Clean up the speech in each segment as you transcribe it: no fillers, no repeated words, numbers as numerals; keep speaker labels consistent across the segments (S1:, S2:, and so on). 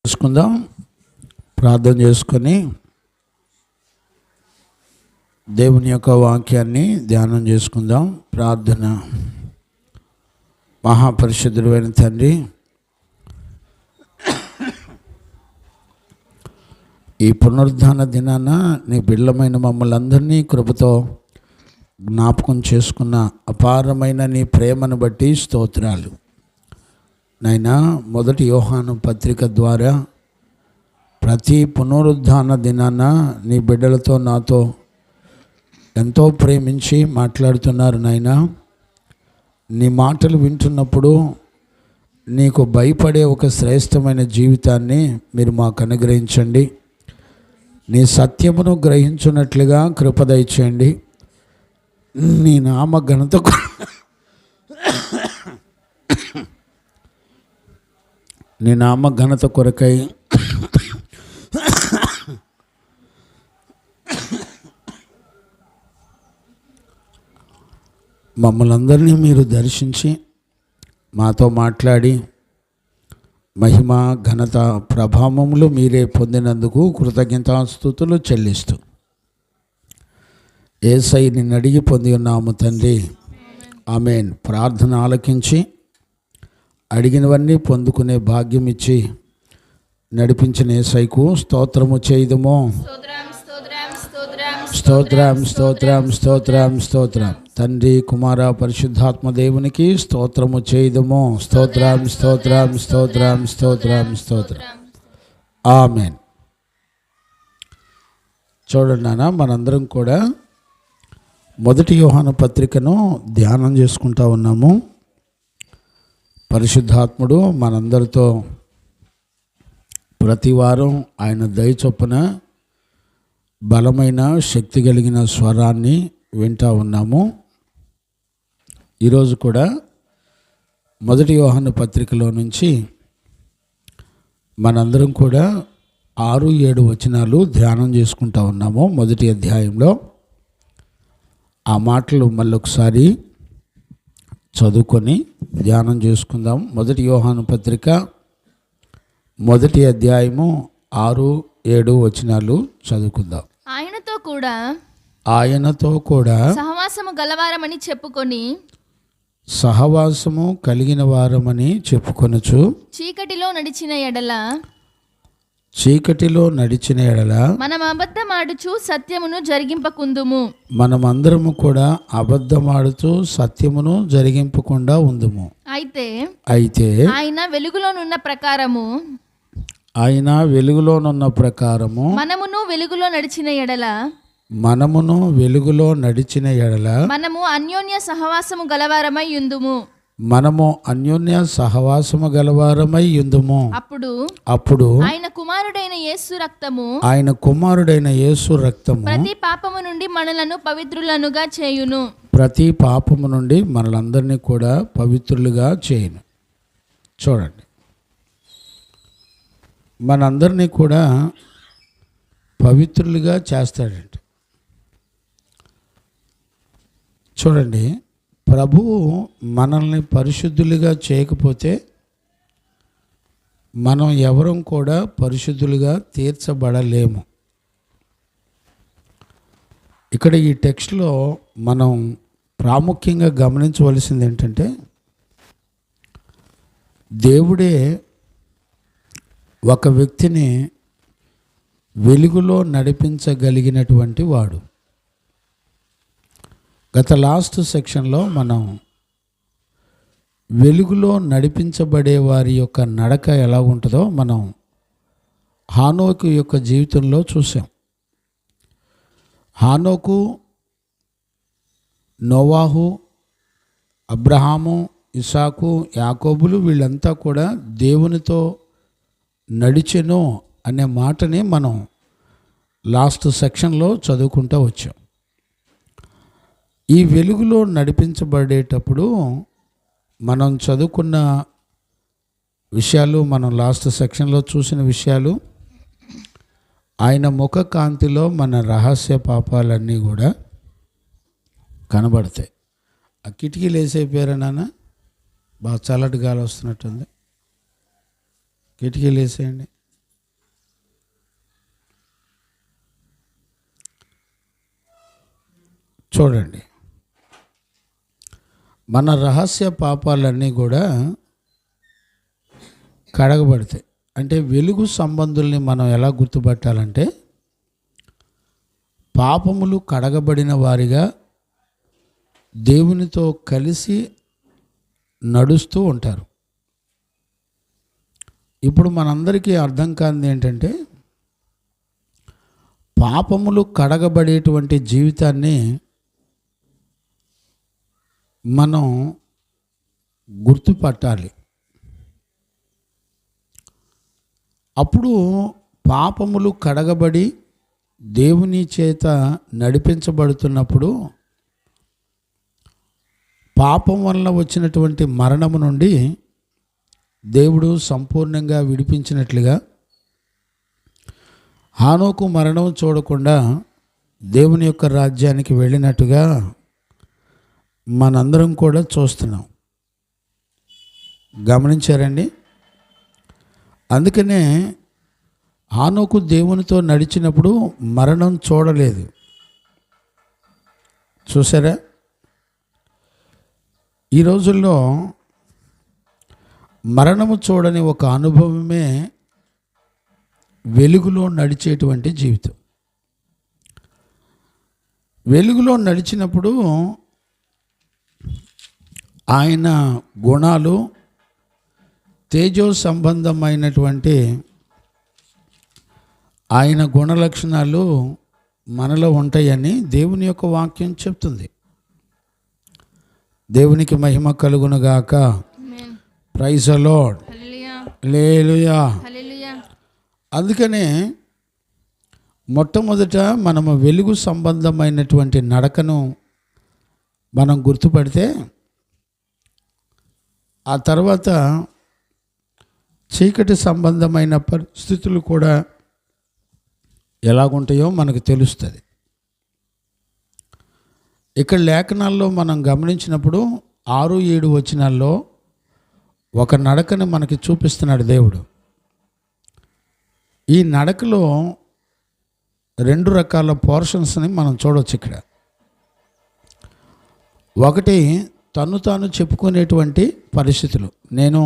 S1: చేసుకుందాం. ప్రార్థన చేసుకొని దేవుని యొక్క వాక్యాన్ని ధ్యానం చేసుకుందాం. ప్రార్థన. మహాపరిశుద్ధుడైన తండ్రి, ఈ పునరుద్ధాన దినాన నీ బిడ్డలమైన మమ్మల్ని అందరినీ కృపతో జ్ఞాపకం చేసుకున్న అపారమైన నీ ప్రేమను బట్టి స్తోత్రాలు. నైనా మొదటి యోహాను పత్రిక ద్వారా ప్రతి పునరుద్ధాన దినాన నీ బిడ్డలతో నాతో ఎంతో ప్రేమించి మాట్లాడుతున్నారు. నాయనా, నీ మాటలు వింటున్నప్పుడు నీకు భయపడే ఒక శ్రేష్టమైన జీవితాన్ని మీరు మాకు అనుగ్రహించండి. నీ సత్యమును గ్రహించున్నట్లుగా కృప దయచేయండి. నీ నామ ఘనత నీ నామ ఘనత కొరకై మమ్మల్ని అందరినీ మీరు దర్శించి మాతో మాట్లాడి మహిమ ఘనత ప్రభావములు మీరే పొందినందుకు కృతజ్ఞతాస్తుతులు చెల్లిస్తూ యేసయ్య నిన్ను అడిగి పొంది ఉన్నాము తండ్రి, ఆమేన్. ప్రార్థన ఆలకించి అడిగినవన్నీ పొందుకునే భాగ్యం ఇచ్చి నడిపించిన యేసయ్యకు స్తోత్రము చేయుదుము. స్తోత్రం స్తోత్రం స్తోత్రం స్తోత్రం. తండ్రి, కుమార, పరిశుద్ధాత్మ దేవునికి స్తోత్రము చేయుదుము. స్తోత్రం స్తోత్రం స్తోత్రం స్తోత్రం స్తోత్రం. ఆమేన్. చూడండి నాన్న, మనందరం కూడా మొదటి యోహాను పత్రికను ధ్యానం చేసుకుంటా ఉన్నాము. పరిశుద్ధాత్ముడు మనందరితో ప్రతి వారం ఆయన దయ చొప్పున బలమైన శక్తి కలిగిన స్వరాన్ని వింటూ ఉన్నాము. ఈరోజు కూడా మొదటి యోహాను పత్రికలో నుంచి మనందరం కూడా 6-7 వచనాలు ధ్యానం చేసుకుంటూ ఉన్నాము. మొదటి అధ్యాయంలో ఆ మాటలు మళ్ళొకసారి చదువుకొని ధ్యానం చేసుకుందాం. మొదటి యోహాను పత్రిక మొదటి అధ్యాయము 6-7 వచనాలు చదువుకుందాం. ఆయనతో కూడా
S2: సహవాసము గలవారమని చెప్పుకొని
S1: సహవాసము కలిగిన వారమని చెప్పుకొనుచు
S2: చీకటిలో నడిచిన ఎడల మనం అబద్ధమాడుచు సత్యమును జరిగింపకుందుము.
S1: మనమందరము కూడా అబద్ధమాడుతూ సత్యమును జరిగింపకుండా ఉందుము.
S2: అయితే
S1: ఆయన
S2: వెలుగులోనున్న ప్రకారము మనమును వెలుగులో నడిచిన ఎడల మనము అన్యోన్య సహవాసము గలవారమై యుందుము. అప్పుడు ఆయన కుమారుడైన యేసు రక్తము ప్రతి పాపము నుండి మనలను పవిత్రులనుగా చేయును.
S1: ప్రతి పాపము నుండి మనలందరినీ కూడా పవిత్రులుగా చేయును. చూడండి, మనందరినీ కూడా పవిత్రులుగా చేస్తాడండి. చూడండి, ప్రభువు మనల్ని పరిశుద్ధులుగా చేయకపోతే మనం ఎవరం కూడా పరిశుద్ధులుగా తీర్చబడలేము. ఇక్కడ ఈ టెక్స్ట్లో మనం ప్రాముఖ్యంగా గమనించవలసింది ఏంటంటే, దేవుడే ఒక వ్యక్తిని వెలుగులో నడిపించగలిగినటువంటి వాడు. గత లాస్ట్ సెక్షన్లో మనం వెలుగులో నడిపించబడే వారి యొక్క నడక ఎలా ఉంటుందో మనం హానోకు యొక్క జీవితంలో చూసాం. హానోకు, నోవాహు, అబ్రహాము, ఇసాకు, యాకోబులు వీళ్ళంతా కూడా దేవునితో నడిచెను అనే మాటని మనం లాస్ట్ సెక్షన్లో చదువుకుంటూ వచ్చాం. ఈ వెలుగులో నడిపించబడేటప్పుడు మనం చదువుకున్న విషయాలు, మనం లాస్ట్ సెక్షన్లో చూసిన విషయాలు, ఆయన ముఖ కాంతిలో మన రహస్య పాపాలన్నీ కూడా కనబడతాయి. ఆ కిటికీలు వేసైపోయారా నాన్న? బాగా చల్లటి గాలి వస్తున్నట్టుంది. కిటికీలు వేసేయండి. చూడండి, మన రహస్య పాపాలన్నీ కూడా కడగబడతాయి. అంటే వెలుగు సంబంధుల్ని మనం ఎలా గుర్తుపట్టాలంటే, పాపములు కడగబడిన వారిగా దేవునితో కలిసి నడుస్తూ ఉంటారు. ఇప్పుడు మనందరికీ అర్థం కానిది ఏంటంటే, పాపములు కడగబడేటువంటి జీవితాన్ని మనం గుర్తుపట్టాలి. అప్పుడు పాపములు కడగబడి దేవుని చేత నడిపించబడుతున్నప్పుడు పాపం వలన వచ్చినటువంటి మరణము నుండి దేవుడు సంపూర్ణంగా విడిపించినట్లుగా, హానోకు మరణం చూడకుండా దేవుని యొక్క రాజ్యానికి వెళ్ళినట్టుగా మనందరం కూడా చూస్తున్నాం. గమనించారండి? అందుకనే హానోకు దేవునితో నడిచినప్పుడు మరణం చూడలేదు. చూసారా? ఈ రోజుల్లో మరణము చూడని ఒక అనుభవమే వెలుగులో నడిచేటువంటి జీవితం. వెలుగులో నడిచినప్పుడు ఆయన గుణాలు, తేజో సంబంధమైనటువంటి ఆయన గుణలక్షణాలు మనలో ఉంటాయని దేవుని యొక్క వాక్యం చెప్తుంది. దేవునికి మహిమ కలుగునుగాక. Praise the Lord. హల్లెలూయా. అందుకనే మొట్టమొదట మనము వెలుగు సంబంధమైనటువంటి నడకను మనం గుర్తుపడితే, ఆ తర్వాత చీకటి సంబంధమైన పరిస్థితులు కూడా ఎలాగుంటాయో మనకు తెలుస్తుంది. ఇక్కడ లేఖనాల్లో మనం గమనించినప్పుడు 6-7 వచనాల్లో ఒక నడకను మనకి చూపిస్తున్నాడు దేవుడు. ఈ నడకలో 2 రకాల పోర్షన్స్ని మనం చూడవచ్చు ఇక్కడ. ఒకటి, తను తాను చెప్పుకునేటువంటి పరిస్థితులు. నేను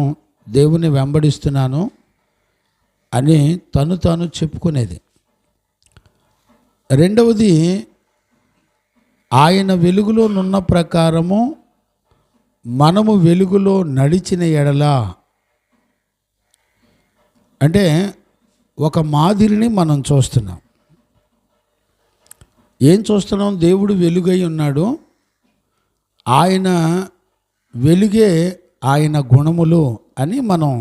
S1: దేవుని వెంబడిస్తున్నాను అని తను తాను చెప్పుకునేది. రెండవది, ఆయన వెలుగులో నున్న ప్రకారము మనము వెలుగులో నడిచిన ఎడల, అంటే ఒక మాదిరిని మనం చూస్తున్నాం. ఏం చూస్తున్నాం? దేవుడు వెలుగై ఉన్నాడు, ఆయన వెలుగే ఆయన గుణములు అని మనం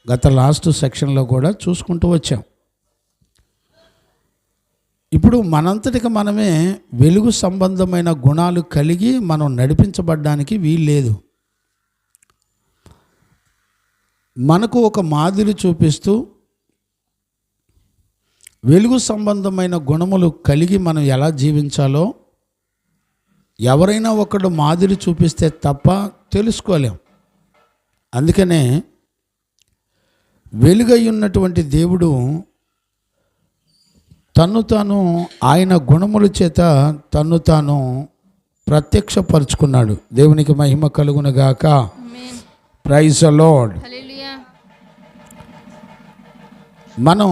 S1: గత లాస్ట్ సెక్షన్లో కూడా చూసుకుంటూ వచ్చాం. ఇప్పుడు మనంతటికి మనమే వెలుగు సంబంధమైన గుణాలు కలిగి మనం నడిపించబడ్డానికి వీల్లేదు. మనకు ఒక మాదిరి చూపిస్తూ వెలుగు సంబంధమైన గుణములు కలిగి మనం ఎలా జీవించాలో ఎవరైనా ఒకడు మాదిరి చూపిస్తే తప్ప తెలుసుకోలేం. అందుకనే వెలుగై ఉన్నటువంటి దేవుడు తన్ను తాను ఆయన గుణముల చేత తన్ను తాను ప్రత్యక్షపరుచుకున్నాడు. దేవునికి మహిమ కలుగునుగాక. Praise the lord. మనం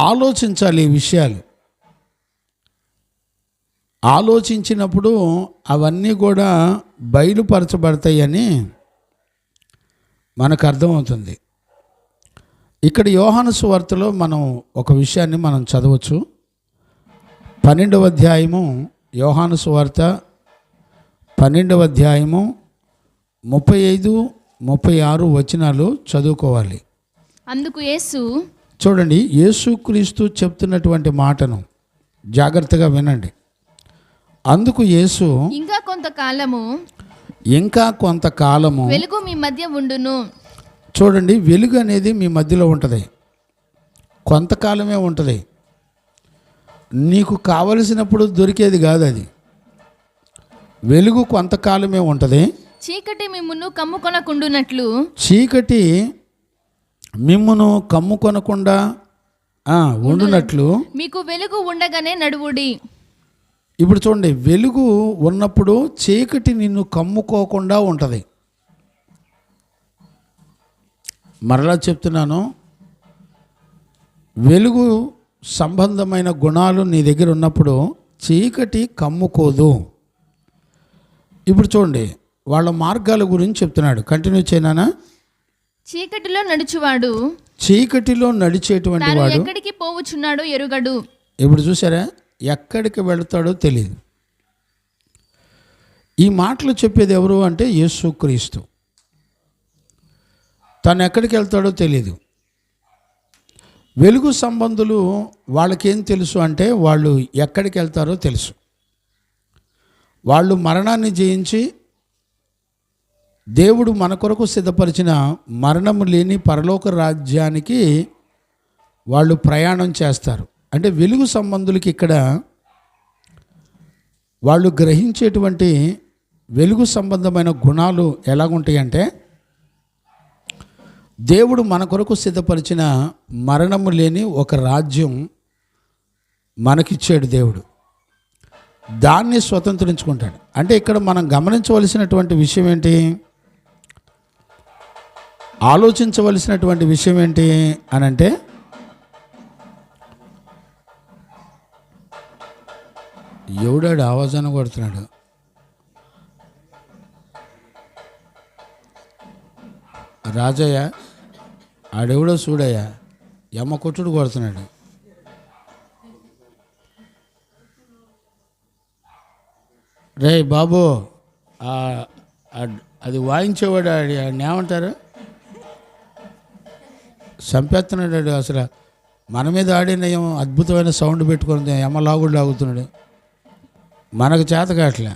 S1: ఆలోచించాలి ఈ విషయాలు. ఆలోచించినప్పుడు అవన్నీ కూడా బయలుపరచబడతాయని మనకు అర్థమవుతుంది. ఇక్కడ యోహాను సువార్తలో మనం ఒక విషయాన్ని మనం చదవచ్చు. 12వ అధ్యాయము, యోహాను సువార్త 12వ అధ్యాయము 35-36 వచనాలు చదువుకోవాలి.
S2: అందుకు యేసు,
S1: చూడండి, యేసుక్రీస్తు చెప్తున్నటువంటి మాటను జాగ్రత్తగా వినండి. అందుకు యేసు, ఇంకా కొంతకాలము
S2: వెలుగు మీ మధ్య ఉండును.
S1: చూడండి, వెలుగు అనేది మీ మధ్యలో ఉంటుంది, కొంతకాలమే ఉంటుంది. నీకు కావలసినప్పుడు దొరికేది కాదు అది. వెలుగు కొంతకాలమే ఉంటుంది.
S2: చీకటి మిమ్మును కమ్ముకొనకుండునట్లు,
S1: చీకటి మిమ్మును కమ్ముకొనకుండా ఉండునట్లు
S2: మీకు వెలుగు ఉండగానే నడువుడి.
S1: ఇప్పుడు చూడండి, వెలుగు ఉన్నప్పుడు చీకటి నిన్ను కమ్ముకోకుండా ఉంటుంది. మరలా చెప్తున్నాను, వెలుగు సంబంధమైన గుణాలు నీ దగ్గర ఉన్నప్పుడు చీకటి కమ్ముకోదు. ఇప్పుడు చూడండి, వాళ్ళ మార్గాల గురించి చెప్తున్నాడు. కంటిన్యూ చేయనా?
S2: చీకటిలో నడుచువాడు
S1: చీకటిలో నడిచేటువంటి వాడు
S2: ఎక్కడికి పోవుచున్నాడో ఎరుగడు.
S1: ఇప్పుడు చూసారా, ఎక్కడికి వెళతాడో తెలియదు. ఈ మాటలు చెప్పేది ఎవరు అంటే యేసుక్రీస్తు. తను ఎక్కడికి వెళ్తాడో తెలియదు. వెలుగు సంబంధులు వాళ్ళకేం తెలుసు అంటే వాళ్ళు ఎక్కడికి వెళ్తారో తెలుసు. వాళ్ళు మరణాన్ని జయించి దేవుడు మన కొరకు సిద్ధపరిచిన మరణము లేని పరలోక రాజ్యానికి వాళ్ళు ప్రయాణం చేస్తారు. అంటే వెలుగు సంబంధులకి ఇక్కడ వాళ్ళు గ్రహించేటువంటి వెలుగు సంబంధమైన గుణాలు ఎలాగుంటాయంటే, దేవుడు మన కొరకు సిద్ధపరిచిన మరణము లేని ఒక రాజ్యం మనకిచ్చాడు దేవుడు. దాన్ని స్వతంత్రించుకుంటాడు. అంటే ఇక్కడ మనం గమనించవలసినటువంటి విషయం ఏంటి, ఆలోచించవలసినటువంటి విషయం ఏంటి అని అంటే, ఎవడాడు ఆవాజాన కొడుతున్నాడు? రాజయ్య, ఆడెవడో చూడయ్యా, ఎమ్మ కొట్టుడు కొడుతున్నాడు. రే బాబు, అది వాయించేవాడు ఆయన ఏమంటారు, చంపేస్తున్నాడు. అసలు మన మీద ఆడిన అద్భుతమైన సౌండ్ పెట్టుకుని ఎమ్మ లాగుడు లాగుతున్నాడు. మనకు చేత కావట్లే.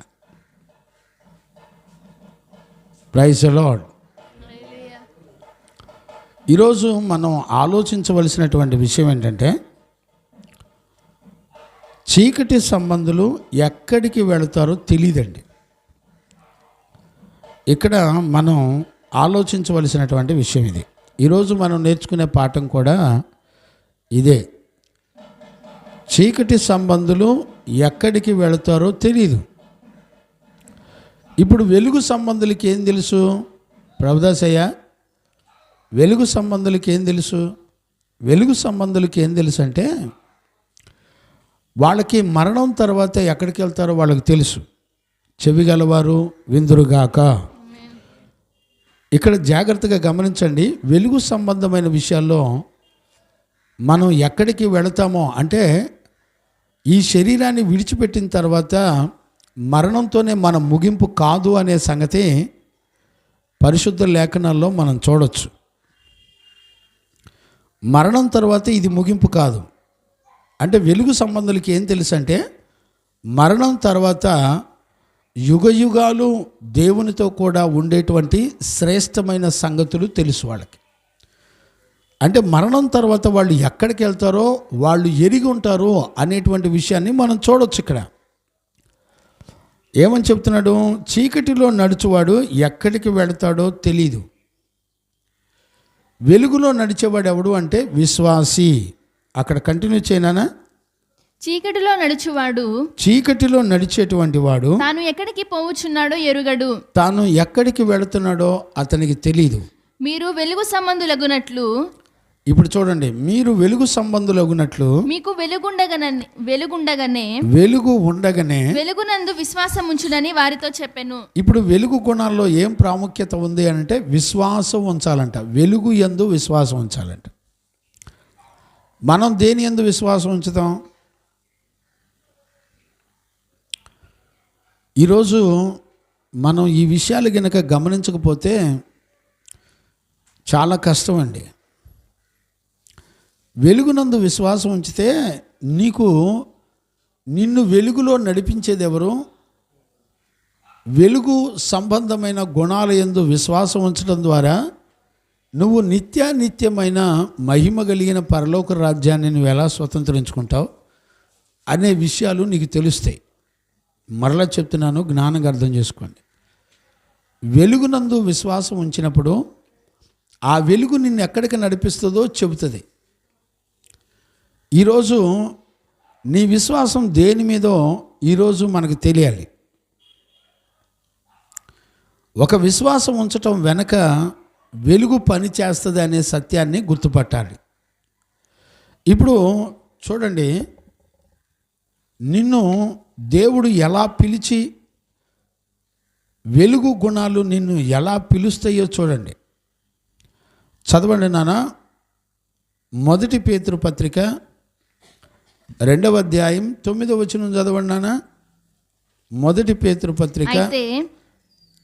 S1: Praise the lord. ఈరోజు మనం ఆలోచించవలసినటువంటి విషయం ఏంటంటే, చీకటి సంబంధులు ఎక్కడికి వెళతారో తెలియదండి. ఇక్కడ మనం ఆలోచించవలసినటువంటి విషయం ఇది. ఈరోజు మనం నేర్చుకునే పాఠం కూడా ఇదే. చీకటి సంబంధులు ఎక్కడికి వెళతారో తెలియదు. ఇప్పుడు వెలుగు సంబంధులకి ఏం తెలుసు? ప్రభుదాసయ్య, వెలుగు సంబంధులకి ఏం తెలుసు? వెలుగు సంబంధులకి ఏం తెలుసు అంటే, వాళ్ళకి మరణం తర్వాత ఎక్కడికి వెళ్తారో వాళ్ళకి తెలుసు. చెవి గలవారు విందురుగాక. ఇక్కడ జాగ్రత్తగా గమనించండి. వెలుగు సంబంధమైన విషయాల్లో మనం ఎక్కడికి వెళతామో అంటే, ఈ శరీరాన్ని విడిచిపెట్టిన తర్వాత మరణంతోనే మన ముగింపు కాదు అనే సంగతి పరిశుద్ధ లేఖనాల్లో మనం చూడొచ్చు. మరణం తర్వాత ఇది ముగింపు కాదు. అంటే వెలుగు సంబంధులకి ఏం తెలుసు అంటే, మరణం తర్వాత యుగ యుగాలు దేవునితో కూడా ఉండేటువంటి శ్రేష్టమైన సంగతులు తెలుసు వాళ్ళకి. అంటే మరణం తర్వాత వాళ్ళు ఎక్కడికి వెళ్తారో వాళ్ళు ఎరిగి ఉంటారు అనేటువంటి విషయాన్ని మనం చూడొచ్చు. ఇక్కడ ఏమని చెప్తున్నాడు? చీకటిలో నడుచువాడు ఎక్కడికి వెళతాడో తెలీదు. వెలుగులో నడిచేవాడు ఎవడు అంటే విశ్వాసి. అక్కడ కంటిన్యూ చేయనా?
S2: చీకటిలో నడుచువాడు,
S1: చీకటిలో నడిచేటువంటి వాడు
S2: తాను ఎక్కడికి పోవుచున్నాడో ఎరుగడు.
S1: తాను ఎక్కడికి వెళుతున్నాడో అతనికి తెలీదు.
S2: మీరు వెలుగు సంబంధులగునట్లు,
S1: ఇప్పుడు చూడండి, మీరు వెలుగు సంబంధులగునట్లు
S2: మీకు వెలుగు ఉండగానే వెలుగునందు విశ్వాసం ఉంచునని వారితో చెప్పెను.
S1: ఇప్పుడు వెలుగు గుణాల్లో ఏం ప్రాముఖ్యత ఉంది అంటే, విశ్వాసం ఉంచాలంట. వెలుగు యందు విశ్వాసం ఉంచాలంట. మనం దేని యందు విశ్వాసం ఉంచుతాం? ఈరోజు మనం ఈ విషయాలు గనక గమనించకపోతే చాలా కష్టం అండి. వెలుగునందు విశ్వాసం ఉంచితే నిన్ను వెలుగులో నడిపించేది ఎవరు? వెలుగు సంబంధమైన గుణాల యందు విశ్వాసం ఉంచడం ద్వారా నువ్వు నిత్యమైన మహిమ కలిగిన పరలోక రాజ్యాన్ని నువ్వు ఎలా స్వతంత్రించుకుంటావు అనే విషయాలు నీకు తెలుస్తాయి. మరలా చెప్తున్నాను, జ్ఞానంగా అర్థం చేసుకోండి. వెలుగునందు విశ్వాసం ఉంచినప్పుడు ఆ వెలుగు నిన్ను ఎక్కడికి నడిపిస్తుందో చెబుతుంది. ఈరోజు నీ విశ్వాసం దేని మీదో ఈరోజు మనకు తెలియాలి. ఒక విశ్వాసం ఉంచటం వెనక వెలుగు పని చేస్తుంది అనే సత్యాన్ని గుర్తుపట్టాలి. ఇప్పుడు చూడండి, నిన్ను దేవుడు ఎలా పిలిచి వెలుగు గుణాలు నిన్ను ఎలా పిలుస్తాయో చూడండి. చదవండి నాన్న. 1 పేతురు పత్రిక 2వ అధ్యాయం 9వ వచనం చదవండి నాన్న. 1 పేతురు పత్రిక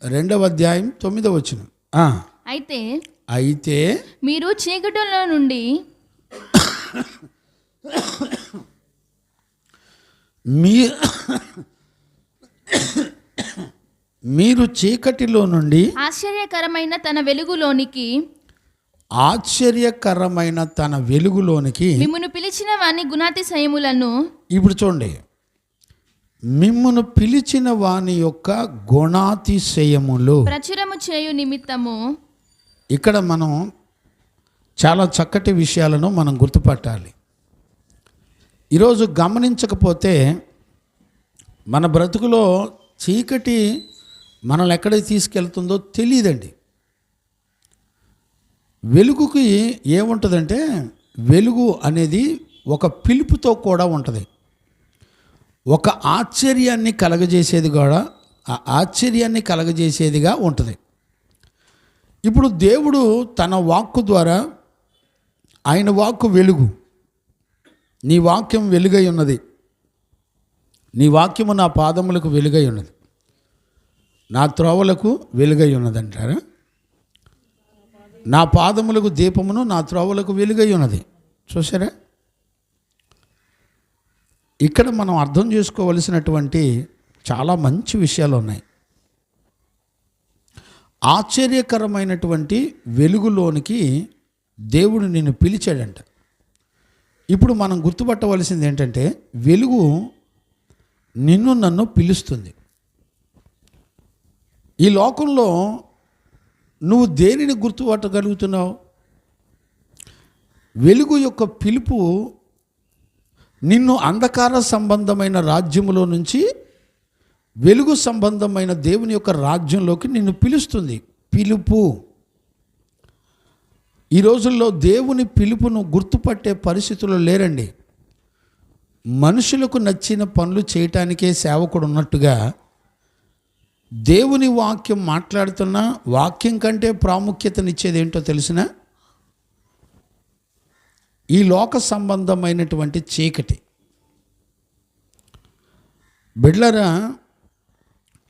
S1: 2వ అధ్యాయం 9వ వచనం. అయితే
S2: మీరు చీకటిలో నుండి
S1: మీరు చీకటిలో నుండి
S2: ఆశ్చర్యకరమైన తన వెలుగులోనికి మిమ్మును పిలిచిన వాని గుణాతిశయములను. ఇప్పుడు
S1: చూడండి, మిమ్మును పిలిచిన వాని యొక్క గుణాతిశయములు
S2: ప్రచురము చేయు నిమిత్తము.
S1: ఇక్కడ మనం చాలా చక్కటి విషయాలను మనం గుర్తుపట్టాలి. ఈరోజు గమనించకపోతే మన బ్రతుకులో చీకటి మనల్ని ఎక్కడికి తీసుకెళ్తుందో తెలియదండి. వెలుగుకి ఏముంటుందంటే, వెలుగు అనేది ఒక పిలుపుతో కూడా ఉంటుంది. ఒక ఆశ్చర్యాన్ని కలగజేసేదిగా ఉంటుంది. ఇప్పుడు దేవుడు తన వాక్కు ద్వారా, ఆయన వాక్కు వెలుగు. నీ వాక్యం వెలుగై ఉన్నది, నీ వాక్యము నా పాదములకు వెలుగై ఉన్నది, నా త్రోవలకు వెలుగై ఉన్నది అంటారా? నా పాదములకు దీపమును, నా త్రోవలకు వెలుగై ఉన్నది. చూసారా? ఇక్కడ మనం అర్థం చేసుకోవలసినటువంటి చాలా మంచి విషయాలు ఉన్నాయి. ఆశ్చర్యకరమైనటువంటి వెలుగులోనికి దేవుడు నిన్ను పిలిచాడంట. ఇప్పుడు మనం గుర్తుపట్టవలసింది ఏంటంటే, వెలుగు నిన్ను నన్ను పిలుస్తుంది. ఈ లోకంలో నువ్వు దేనిని గుర్తుపట్టగలుగుతున్నావు? వెలుగు యొక్క పిలుపు నిన్ను అంధకార సంబంధమైన రాజ్యములో నుంచి వెలుగు సంబంధమైన దేవుని యొక్క రాజ్యంలోకి నిన్ను పిలుస్తుంది. పిలుపు. ఈ రోజుల్లో దేవుని పిలుపును గుర్తుపట్టే పరిస్థితుల్లో లేరండి. మనుషులకు నచ్చిన పనులు చేయటానికే సేవకుడు ఉన్నట్టుగా, దేవుని వాక్యం మాట్లాడుతున్నా వాక్యం కంటే ప్రాముఖ్యతనిచ్చేది ఏంటో తెలిసిన ఈ లోక సంబంధమైనటువంటి చీకటి. బిడ్లరా,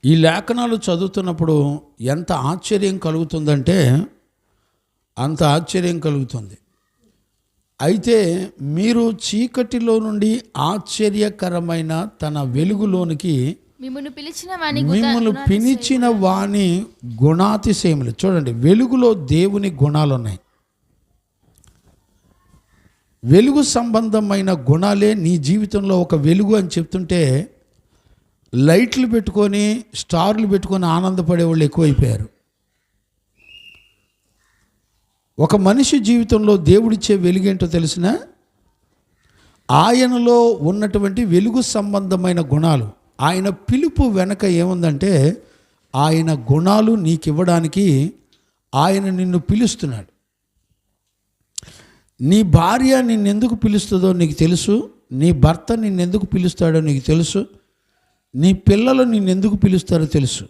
S1: ఈ లేఖనాలు చదువుతున్నప్పుడు ఎంత ఆశ్చర్యం కలుగుతుందంటే అంత ఆశ్చర్యం కలుగుతుంది. అయితే మీరు చీకటిలో నుండి ఆశ్చర్యకరమైన తన వెలుగులోనికి
S2: మిమ్మును
S1: పిలిచిన వాని గుణాతిశయములు. చూడండి, వెలుగులో దేవుని గుణాలు ఉన్నాయి. వెలుగు సంబంధమైన గుణాలే నీ జీవితంలో ఒక వెలుగు అని చెప్తుంటే, లైట్లు పెట్టుకొని స్టార్లు పెట్టుకొని ఆనందపడే వాళ్ళు ఎక్కువైపోయారు. ఒక మనిషి జీవితంలో దేవుడిచ్చే వెలుగేంటో తెలిసిన, ఆయనలో ఉన్నటువంటి వెలుగు సంబంధమైన గుణాలు. ఆయన పిలుపు వెనక ఏముందంటే, ఆయన గుణాలు నీకు ఇవ్వడానికి ఆయన నిన్ను పిలుస్తున్నాడు. నీ భార్య నిన్నెందుకు పిలుస్తుందో నీకు తెలుసు, నీ భర్త నిన్నెందుకు పిలుస్తాడో నీకు తెలుసు, నీ పిల్లలు నిన్నెందుకు పిలుస్తారో తెలుసు.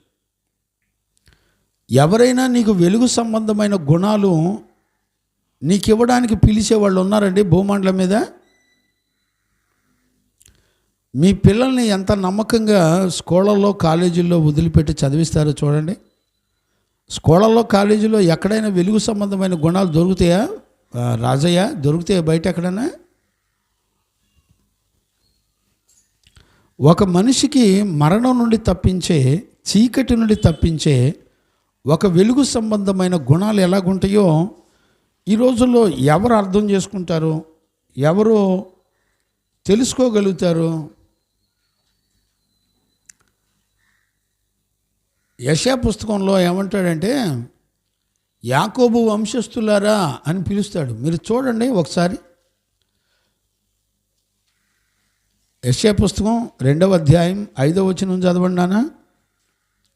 S1: ఎవరైనా నీకు వెలుగు సంబంధమైన గుణాలు నీకు ఇవ్వడానికి పిలిచేవాళ్ళు ఉన్నారండి భూమండలం మీద? మీ పిల్లల్ని ఎంత నమ్మకంగా స్కూళ్ళల్లో కాలేజీల్లో వదిలిపెట్టి చదివిస్తారో చూడండి. స్కూళ్ళల్లో కాలేజీలో ఎక్కడైనా వెలుగు సంబంధమైన గుణాలు దొరుకుతాయా రాజయ్య? దొరుకుతాయా బయట ఎక్కడైనా? ఒక మనిషికి మరణం నుండి తప్పించే, చీకటి నుండి తప్పించే ఒక వెలుగు సంబంధమైన గుణాలు ఎలాగుంటాయో ఈ రోజుల్లో ఎవరు అర్థం చేసుకుంటారు? ఎవరు తెలుసుకోగలుగుతారు? యెషయా పుస్తకంలో ఏమంటాడంటే, యాకోబు వంశస్థులారా అని పిలుస్తాడు. మీరు చూడండి ఒకసారి. యెషయా పుస్తకం 2వ అధ్యాయం 5వ వచనం చదవండి నాన్న.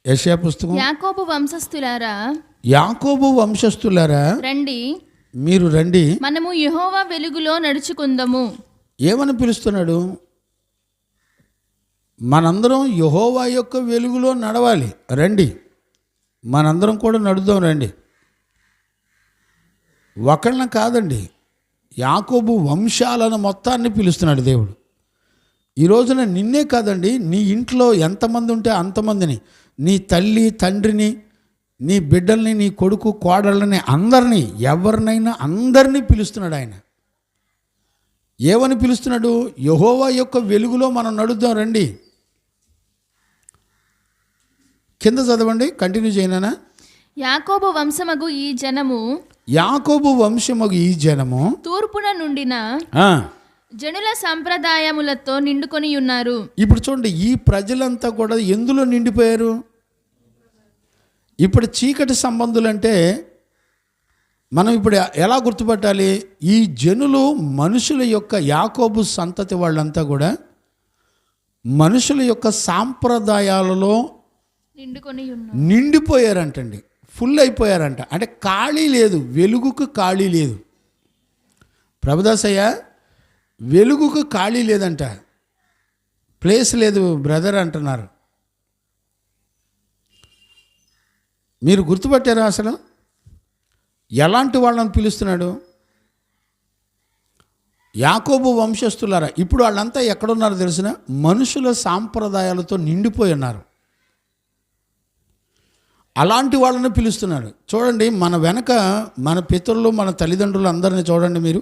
S1: యెషయా పుస్తకం.
S2: యాకోబు వంశస్థులారా,
S1: యాకోబు వంశస్థులారా,
S2: రండి,
S1: మీరు రండి,
S2: మనము యెహోవా వెలుగులో నడుచుకుందాము.
S1: ఏమని పిలుస్తున్నాడు? మనందరం యెహోవా యొక్క వెలుగులో నడవాలి. రండి, మనందరం కూడా నడుద్దాం రండి. ఒకళ్ళని కాదండి, యాకోబు వంశాలను మొత్తాన్ని పిలుస్తున్నాడు దేవుడు. ఈ రోజున నిన్నే కాదండి, నీ ఇంట్లో ఎంతమంది ఉంటే అంతమందిని, నీ తల్లి తండ్రిని, నీ బిడ్డల్ని, నీ కొడుకు కోడళ్ళని, అందరినీ, ఎవరినైనా అందరినీ పిలుస్తున్నాడు ఆయన. ఏమని పిలుస్తున్నాడు? యెహోవా యొక్క వెలుగులో మనం నడుద్దాం రండి. కింద చదవండి, కంటిన్యూ చేయనా.
S2: యాకోబు వంశమగు ఈ జనము,
S1: యాకోబు వంశమగు ఈ జనము
S2: తూర్పున నుండిన జనుల సంప్రదాయములతో నిండుకొని ఉన్నారు.
S1: ఇప్పుడు చూడండి, ఈ ప్రజలంతా కూడా ఎందులో నిండిపోయారు? ఇప్పుడు చీకటి సంబంధులంటే మనం ఇప్పుడు ఎలా గుర్తుపట్టాలి? ఈ జనులు మనుషుల యొక్క, యాకోబు సంతతి వాళ్ళంతా కూడా మనుషుల యొక్క సాంప్రదాయాలలో
S2: నిండుకొని ఉన్నారు,
S1: నిండిపోయారంటండి, ఫుల్ అయిపోయారంట. అంటే ఖాళీ లేదు, వెలుగుకు ఖాళీ లేదు. ప్రభుదాసయ్య, వెలుగుకు ఖాళీ లేదంట, ప్లేస్ లేదు బ్రదర్ అంటున్నారు. మీరు గుర్తుపట్టారా? అసలు ఎలాంటి వాళ్ళని పిలుస్తున్నాడు? యాకోబు వంశస్థులారా. ఇప్పుడు వాళ్ళంతా ఎక్కడున్నారో తెలిసిన? మనుషుల సాంప్రదాయాలతో నిండిపోయి ఉన్నారు. అలాంటి వాళ్ళని పిలుస్తున్నాడు. చూడండి, మన వెనక మన పితరులు, మన తల్లిదండ్రులు అందరినీ చూడండి మీరు.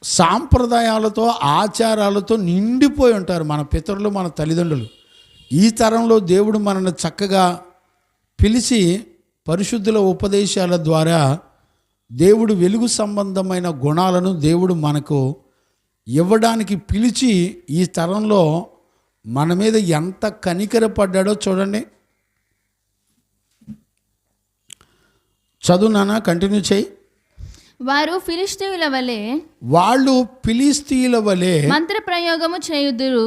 S1: సాంప్రదాయాలతో, ఆచారాలతో నిండిపోయి ఉంటారు మన పితరులు, మన తల్లిదండ్రులు. ఈ తరంలో దేవుడు మనల్ని చక్కగా పిలిచి పరిశుద్ధుల ఉపదేశాల ద్వారా దేవుడు వెలుగు సంబంధమైన గుణాలను దేవుడు మనకు ఇవ్వడానికి పిలిచి ఈ తరంలో మన మీద ఎంత కనికరపడ్డాడో చూడండి. చదువు నాన్న, కంటిన్యూ చేయి.
S2: వారు ఫిలిష్తీయుల వలె,
S1: వాళ్ళు ఫిలిష్తీయుల వలె
S2: మంత్ర ప్రయోగము చేయుదురు.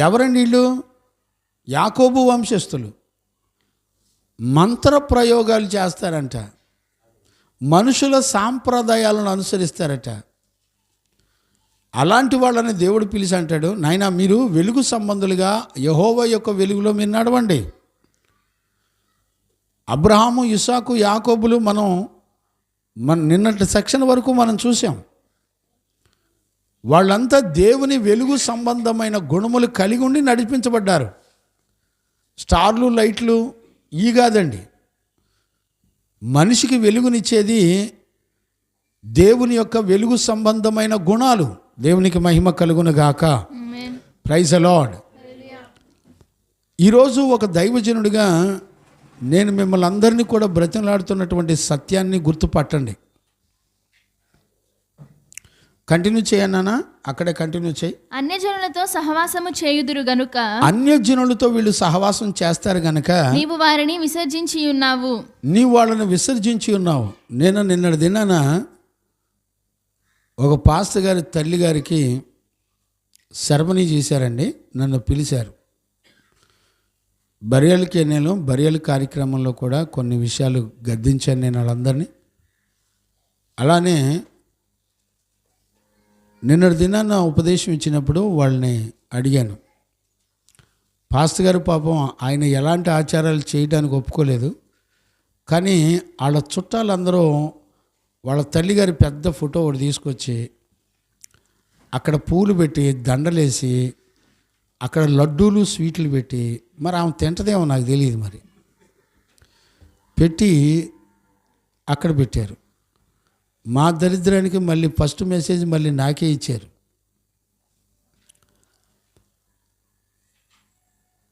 S1: ఎవరండి వీళ్ళు? యాకోబు వంశస్థులు. మంత్ర ప్రయోగాలు చేస్తారంట, మనుషుల సాంప్రదాయాలను అనుసరిస్తారట. అలాంటి వాళ్ళని దేవుడు పిలిచి అంటాడు, నాయనా మీరు వెలుగు సంబంధులుగా యెహోవా యొక్క వెలుగులో మీరు నడవండి. అబ్రహాము, ఇస్సాకు, యాకోబులు మన నిన్నటి సెక్షన్ వరకు మనం చూసాం. వాళ్ళంతా దేవుని వెలుగు సంబంధమైన గుణములు కలిగి ఉండి నడిపించబడ్డారు. స్టార్లు, లైట్లు ఈ కాదండి. మనిషికి వెలుగునిచ్చేది దేవుని యొక్క వెలుగు సంబంధమైన గుణాలు. దేవునికి మహిమ కలుగును గాక. Praise the lord. ఈరోజు ఒక దైవజనుడిగా నేను మిమ్మల్ని అందరినీ కూడా బ్రతిమలాడుతున్నటువంటి సత్యాన్ని గుర్తుపట్టండి. కంటిన్యూ చేయన్నా, అక్కడే కంటిన్యూ చేయి.
S2: అన్యజనులతో సహవాసము చేయుదురు గనుక,
S1: అన్యజనులతో వీళ్ళు సహవాసం చేస్తారు గనక
S2: నీవు వారిని విసర్జించి ఉన్నావు.
S1: నీవు వాళ్ళని విసర్జించి ఉన్నావు. నేను నిన్నటి దినాన ఒక పాస్టర్ గారి తల్లి గారికి సెరమనీ చేశారండి. నన్ను పిలిచారు. బరియల్ కార్యక్రమంలో కూడా కొన్ని విషయాలు గద్దించాను నేను వాళ్ళందరినీ. అలానే నిన్నటి దినాన ఉపదేశం ఇచ్చినప్పుడు వాళ్ళని అడిగాను, పాస్టర్ గారు పాపం ఆయన ఎలాంటి ఆచారాలు చేయడానికి ఒప్పుకోలేదు, కానీ వాళ్ళ చుట్టాలందరూ వాళ్ళ తల్లిగారి పెద్ద ఫోటో ఒకటి తీసుకొచ్చి అక్కడ పూలు పెట్టి దండలేసి అక్కడ లడ్డూలు స్వీట్లు పెట్టి, మరి ఆమె తింటదేమో నాకు తెలియదు, మరి పెట్టి అక్కడ పెట్టారు. మా దరిద్రానికి మళ్ళీ ఫస్ట్ మెసేజ్ మళ్ళీ నాకే ఇచ్చారు.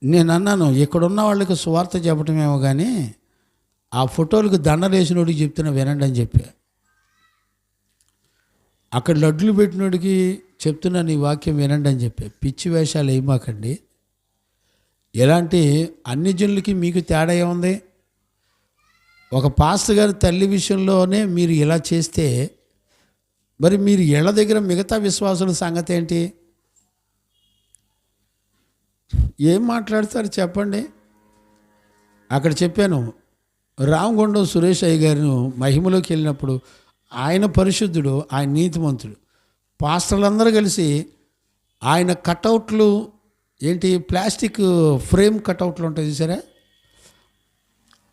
S1: నేను అన్నాను, ఇక్కడున్న వాళ్ళకి సువార్త చెప్పటమేమో కానీ ఆ ఫోటోలకు దండలేసినోడికి చెప్తున్నా వినండి అని చెప్పా. అక్కడ లడ్డులు పెట్టినోడికి చెప్తున్నా నీ వాక్యం వినండి అని చెప్పా. పిచ్చి వేషాలు వేయమాకండి. ఎలాంటి అన్ని జనులకి మీకు తేడా ఏముంది? ఒక పాస్టర్ గారి తల్లి విషయంలోనే మీరు ఇలా చేస్తే మరి మీరు ఇళ్ళ దగ్గర మిగతా విశ్వాసుల సంగతి ఏంటి? ఏం మాట్లాడతారు చెప్పండి? అక్కడ చెప్పాను, రామగుండం సురేష్ అయ్య గారు మహిమలోకి వెళ్ళినప్పుడు ఆయన పరిశుద్ధుడు, ఆయన నీతిమంతుడు. పాస్టర్లందరూ కలిసి ఆయన కటౌట్లు ఏంటి, ప్లాస్టిక్ ఫ్రేమ్ కటౌట్లు ఉంటాయి చూసారా?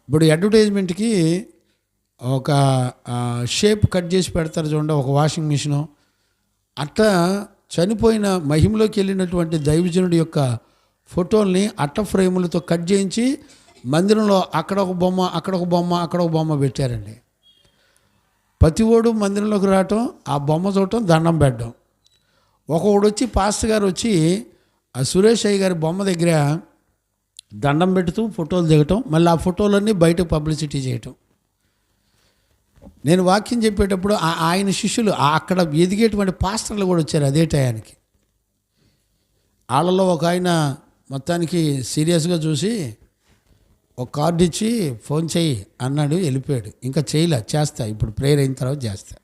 S1: ఇప్పుడు అడ్వర్టైజ్మెంట్కి ఒక షేప్ కట్ చేసి పెడతారు చూడండి, ఒక వాషింగ్ మిషను. అట్లా చనిపోయిన మహిమలోకి వెళ్ళినటువంటి దైవజనుడి యొక్క ఫోటోల్ని అట్ట ఫ్రేములతో కట్ చేయించి మందిరంలో అక్కడ ఒక బొమ్మ, అక్కడ ఒక బొమ్మ, అక్కడ ఒక బొమ్మ పెట్టారండి. ప్రతి ఓడు మందిరంలోకి రావటం, ఆ బొమ్మ చూడటం, దండం పెట్టడం. ఒకడు వచ్చి పాస్టర్ గారు వచ్చి ఆ సురేష్ అయ్య గారి బొమ్మ దగ్గర దండం పెడుతూ ఫోటోలు దిగటం, మళ్ళీ ఆ ఫోటోలన్నీ బయట పబ్లిసిటీ చేయటం. నేను వాక్యం చెప్పేటప్పుడు ఆయన శిష్యులు అక్కడ ఎదిగేటువంటి పాస్టర్లు కూడా వచ్చారు అదే టయానికి. వాళ్ళలో ఒక ఆయన మొత్తానికి సీరియస్గా చూసి ఒక కార్డు ఇచ్చి ఫోన్ చేయి అన్నాడు, వెళ్ళిపోయాడు. ఇంకా చేయలే, చేస్తా ఇప్పుడు ప్రేయర్ అయిన తర్వాత చేస్తా.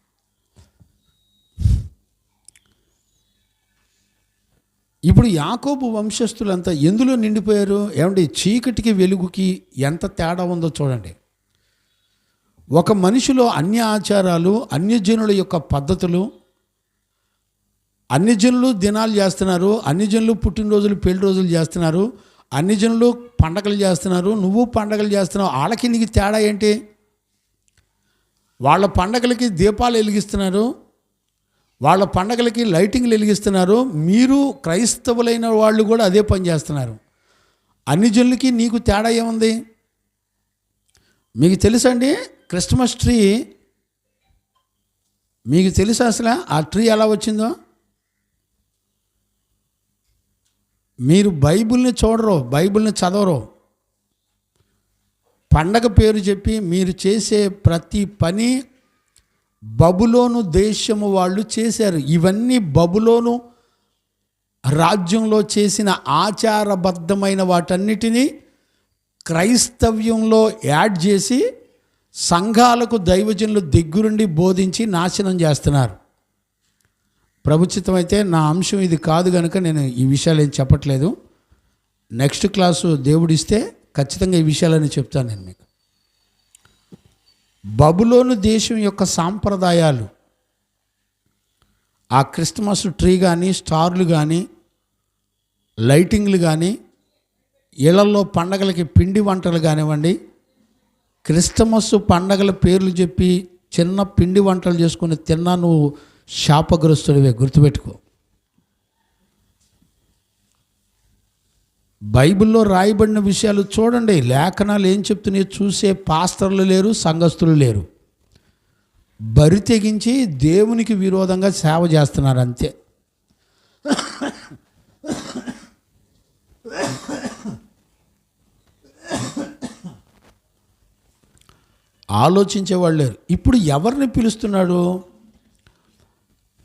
S1: ఇప్పుడు యాకోబు వంశస్థులంతా ఎందులో నిండిపోయారు? ఏమంటే చీకటికి వెలుగుకి ఎంత తేడా ఉందో చూడండి. ఒక మనిషిలో అన్య ఆచారాలు, అన్యజనుల యొక్క పద్ధతులు, అన్యజనులు దినాలు చేస్తున్నారు, అన్యజనులు పుట్టినరోజులు పెళ్లి రోజులు చేస్తున్నారు, అన్యజనులు పండగలు చేస్తున్నారు, నువ్వు పండగలు చేస్తున్నావు. వాళ్ళకి నీకు తేడా ఏంటి? వాళ్ళ పండగలకి దీపాలు వెలిగిస్తున్నారు, వాళ్ళ పండగలకి లైటింగ్లు వెలిగిస్తున్నారు. మీరు క్రైస్తవులైన వాళ్ళు కూడా అదే పని చేస్తున్నారు. అన్యజనులకి నీకు తేడా ఏముంది? మీకు తెలుసండి క్రిస్మస్ ట్రీ, మీకు తెలుసా అసలు ఆ ట్రీ ఎలా వచ్చిందో? మీరు బైబిల్ని చూడరు, బైబిల్ని చదవరు. పండగ పేరు చెప్పి మీరు చేసే ప్రతి పని బబులోను దేశము వాళ్ళు చేశారు. ఇవన్నీ బబులోను రాజ్యంలో చేసిన ఆచారబద్ధమైన వాటన్నిటినీ క్రైస్తవ్యంలో యాడ్ చేసి సంఘాలకు దైవజనులు దగ్గరుండి బోధించి నాశనం చేస్తున్నారు. ప్రభుత్వం అయితే నా అంశం ఇది కాదు కనుక నేను ఈ విషయాలు ఏం చెప్పట్లేదు. నెక్స్ట్ క్లాసు దేవుడిస్తే ఖచ్చితంగా ఈ విషయాలని చెప్తాను నేను మీకు. బబులోను దేశం యొక్క సాంప్రదాయాలు, ఆ క్రిస్మస్ ట్రీ కానీ, స్టార్లు కానీ, లైటింగ్లు కానీ, ఇళ్లలో పండగలకి పిండి వంటలు కానివ్వండి, క్రిస్టమస్ పండగల పేర్లు చెప్పి చిన్న పిండి వంటలు చేసుకుని తిన్నా నువ్వు శాపగ్రస్తుడివే, గుర్తుపెట్టుకో. బైబిల్లో రాయబడిన విషయాలు చూడండి, లేఖనాలు ఏం చెప్తున్నాయో చూసే పాస్టర్లు లేరు, సంఘస్థులు లేరు. బరి తెగించి దేవునికి విరోధంగా సేవ చేస్తున్నారు అంతే. ఆలోచించేవాళ్ళు లేరు. ఇప్పుడు ఎవరిని పిలుస్తున్నాడు?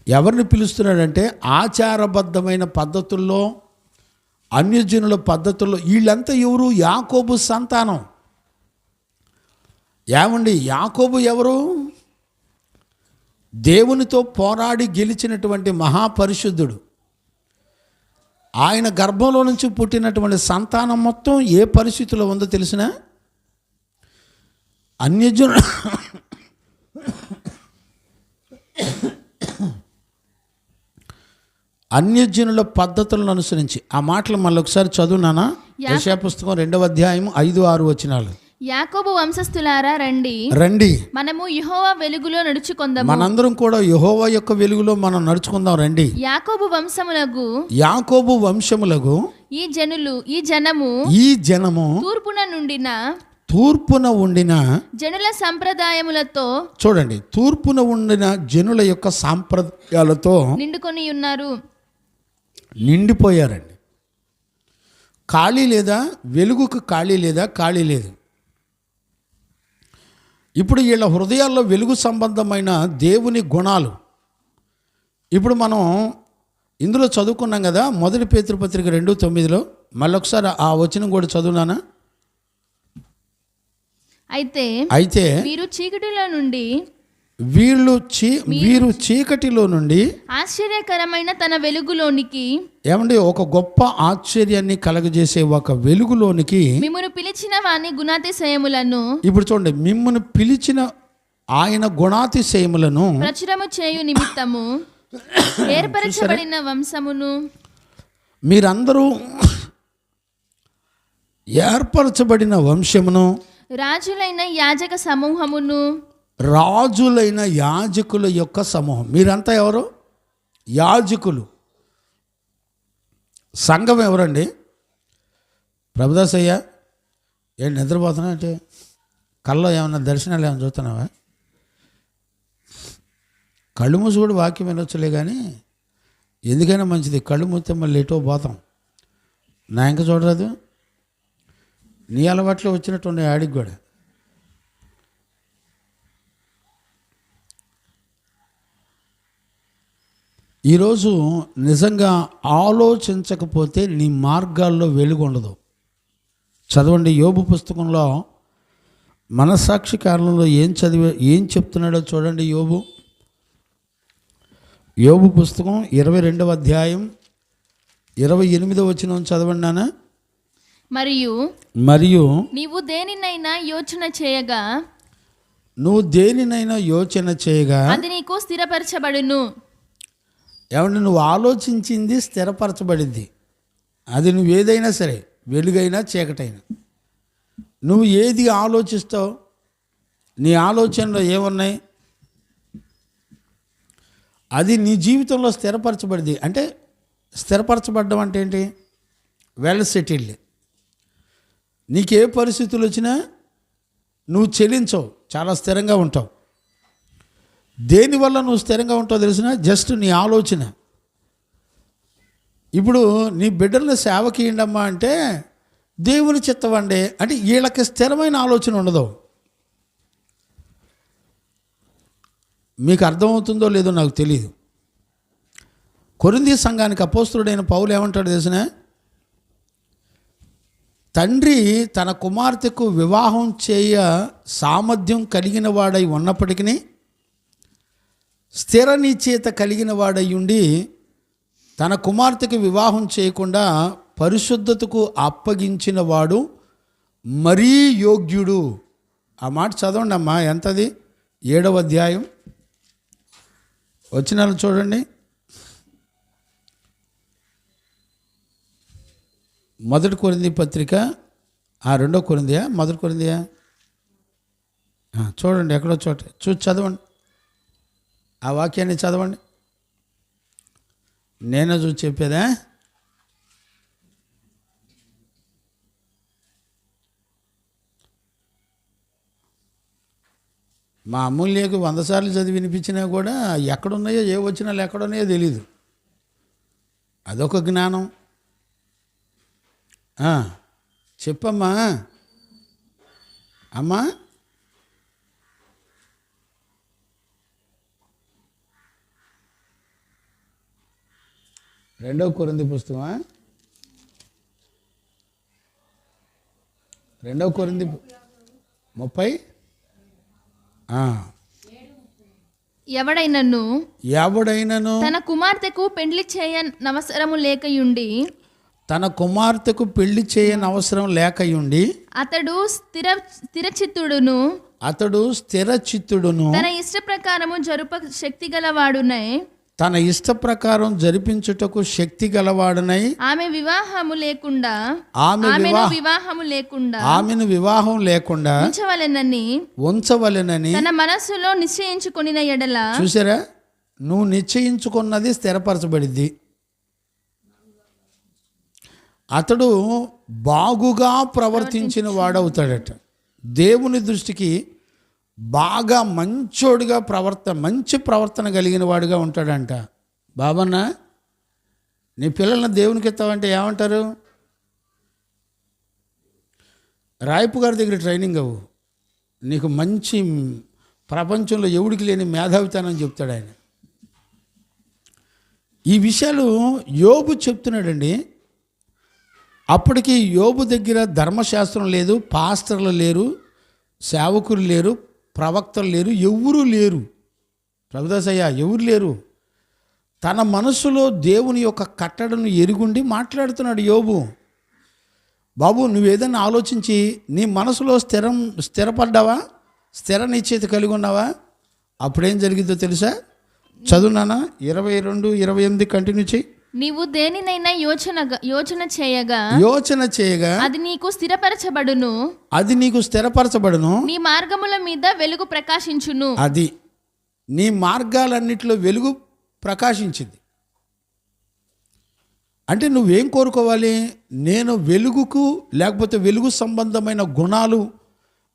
S1: ఎవరిని పిలుస్తున్నాడంటే ఆచారబద్ధమైన పద్ధతుల్లో, అన్యజనుల పద్ధతుల్లో. వీళ్ళంతా ఎవరు? యాకోబు సంతానం. ఏమండి, యాకోబు ఎవరు? దేవునితో పోరాడి గెలిచినటువంటి మహాపరిశుద్ధుడు. ఆయన గర్భంలో నుంచి పుట్టినటువంటి సంతానం మొత్తం ఏ పరిస్థితిలో ఉందో తెలిసిన? అన్యజనుల పద్ధతులను అనుసరించి. ఆ మాటలు మళ్ళీ ఒకసారి చదువునానా? యెషయా పుస్తకం 2వ అధ్యాయం 5-6 వచనాలు.
S2: యాకోబు వంశస్థులారా రండి,
S1: రండి,
S2: మనము యెహోవా వెలుగులో నడుచుకుందాము.
S1: మనందరం కూడా యెహోవా యొక్క వెలుగులో మనం నడుచుకుందాం రండి.
S2: యాకోబు
S1: వంశములకు
S2: ఈ జనము
S1: తూర్పున ఉండిన
S2: జనుల సంప్రదాయములతో,
S1: చూడండి, తూర్పున ఉండిన జనుల యొక్క సాంప్రదాయాలతో
S2: నిండుకొని ఉన్నారు,
S1: నిండిపోయారండి. ఖాళీ లేదా? వెలుగుకు ఖాళీ లేదా? ఖాళీ లేదు. ఇప్పుడు వీళ్ళ హృదయాల్లో వెలుగు సంబంధమైన దేవుని గుణాలు ఇప్పుడు మనం ఇందులో చదువుకున్నాం కదా, 1 పేతురు పత్రిక 2:9. మళ్ళొకసారి ఆ వచనం కూడా చదువునానా?
S2: అయితే మీరు చీకటిలో నుండి
S1: వీరు చీకటిలో నుండి
S2: ఆశ్చర్యకరమైన తన వెలుగులోనికి
S1: ఏమండి ఒక గొప్ప ఆశ్చర్యాన్ని కలగజేసే ఒక వెలుగులోనికి
S2: మిమ్మును పిలిచిన వాని గుణాతిశయములను
S1: ఇప్పుడు చూడండి, మిమ్మును పిలిచిన ఆయన గుణాతిశయములను
S2: ప్రచురము చేయు నిమిత్తము ఏర్పరచబడిన వంశమును,
S1: మీరందరూ ఏర్పరచబడిన వంశమును,
S2: రాజులైన యాజక సమూహమును,
S1: రాజులైన యాజకుల యొక్క సమూహం. మీరంతా ఎవరు? యాజకులు. సంఘం ఎవరండి? ప్రభుదాసయ్య ఏంటి నిద్రపోతున్నా అంటే కళ్ళలో ఏమన్నా దర్శనాలు ఏమైనా చూస్తున్నావా? కళ్ళు మూసి కూడా వాక్యం వినొచ్చులే, కానీ ఎందుకైనా మంచిది. కళ్ళు మూస్తే మళ్ళీ ఎటో పోతాం. నా ఇంకా చూడరాదు, నీ అలవాట్లో వచ్చినట్టు ఉన్నాయి ఆడికి కూడా. ఈరోజు నిజంగా ఆలోచించకపోతే నీ మార్గాల్లో వెలుగు ఉండదు. చదవండి, యోబు పుస్తకంలో మనస్సాక్షి కారణంలో ఏం చెప్తున్నాడో చూడండి. యోబు పుస్తకం 22వ అధ్యాయం 28వ వచనం చదవండి నాన్న. మరియు
S2: నీవు దేనినైనా యోచన చేయగా
S1: అది
S2: నీకు స్థిరపరచబడును.
S1: ఏమంటే నువ్వు ఆలోచించింది స్థిరపరచబడింది. అది నువ్వు ఏదైనా సరే, వెలుగైనా చీకటైనా, నువ్వు ఏది ఆలోచిస్తావు, నీ ఆలోచనలో ఏమున్నాయి, అది నీ జీవితంలో స్థిరపరచబడింది. అంటే స్థిరపరచబడ్డం అంటే ఏంటి? Well settled. నీకే పరిస్థితులు వచ్చినా నువ్వు చెల్లించవు, చాలా స్థిరంగా ఉంటావు. దేనివల్ల నువ్వు స్థిరంగా ఉంటావు తెలిసిన? జస్ట్ నీ ఆలోచన. ఇప్పుడు నీ బిడ్డలను సేవకి ఇయ్యండమ్మా అంటే దేవుని చిత్తమండి అంటే వీళ్ళకి స్థిరమైన ఆలోచన ఉండదు. మీకు అర్థమవుతుందో లేదో నాకు తెలియదు. కొరింథీ సంఘానికి అపోస్తలుడైన పౌలు ఏమంటాడు తెలిసిన? తండ్రి తన కుమార్తెకు వివాహం చేయ సామర్థ్యం కలిగిన వాడై ఉన్నప్పటికీ స్థిర నిశ్చయిత కలిగిన వాడై ఉండి తన కుమార్తెకు వివాహం చేయకుండా పరిశుద్ధతకు అప్పగించిన వాడు మరీ యోగ్యుడు. ఆ మాట చదవండి అమ్మా. ఎంతది? 7వ అధ్యాయం వచనాలు చూడండి. 1 కొరింథీ పత్రిక 2 కొరింథీయా 1 కొరింథీయా చూడండి, ఎక్కడో చోట చూసి చదవండి. ఆ వాక్యాన్ని చదవండి. నేనే చూసి చెప్పేదా? మా అమూల్యకు 100 సార్లు చదివి వినిపించినా కూడా ఎక్కడున్నాయో ఏ వచనాలు ఎక్కడున్నాయో తెలీదు. అదొక జ్ఞానం. చెప్పమ్మా అమ్మా. రెండవ కొరింథీ పుస్తకమా? 2 కొరింథీ 30. ఎవడైనను
S2: తన కుమార్తెకు పెళ్లి చేయనవసరము లేకయుండి అతడు
S1: స్థిరచిత్తుడును
S2: తన ఇష్ట ప్రకారం
S1: జరిపించుటకు శక్తి గలవాడునై
S2: ఆమెను
S1: వివాహం లేకుండా ఉంచవలెనని
S2: తన మనస్సులో నిశ్చయించుకొనిన ఎడల.
S1: చూసారా, నువ్వు నిశ్చయించుకున్నది స్థిరపరచబడింది. అతడు బాగుగా ప్రవర్తించిన వాడవుతాడట. దేవుని దృష్టికి బాగా మంచి ప్రవర్తన కలిగిన వాడుగా ఉంటాడంట. బాబన్న, నీ పిల్లల్ని దేవునికి ఇస్తావంటే ఏమంటారు? రాయపు గారి దగ్గర ట్రైనింగ్ అవ్వు, నీకు మంచి ప్రపంచంలో ఎవడికి లేని మేధావితనం చెప్తాడు ఆయన. ఈ విషయాలు యోబు చెప్తున్నాడండి. అప్పటికి యోబు దగ్గర ధర్మశాస్త్రం లేదు, పాస్టర్లు లేరు, సేవకులు లేరు, ప్రవక్తలు లేరు, ఎవ్వరూ లేరు. ప్రభుదాసయ్య ఎవరు లేరు. తన మనసులో దేవుని యొక్క కట్టడను ఎరుగుండి మాట్లాడుతున్నాడు యోబు. బాబు, నువ్వేదన్నా ఆలోచించి నీ మనసులో స్థిరపడ్డావా, స్థిర నిశ్చయిత కలిగి ఉన్నావా, అప్పుడేం జరిగిందో తెలుసా? చదువునానా 22-28 కంటిన్యూ చేయి.
S2: నీవు దేనినైనా యోచన చేయగా అది నీకు స్థిరపరచబడును. నీ మార్గముల మీద వెలుగు ప్రకాశించును.
S1: అది నీ మార్గాలన్నిటిలో వెలుగు ప్రకాశించింది. అంటే నువ్వేం కోరుకోవాలి? నేను వెలుగుకు, లేకపోతే వెలుగు సంబంధమైన గుణాలు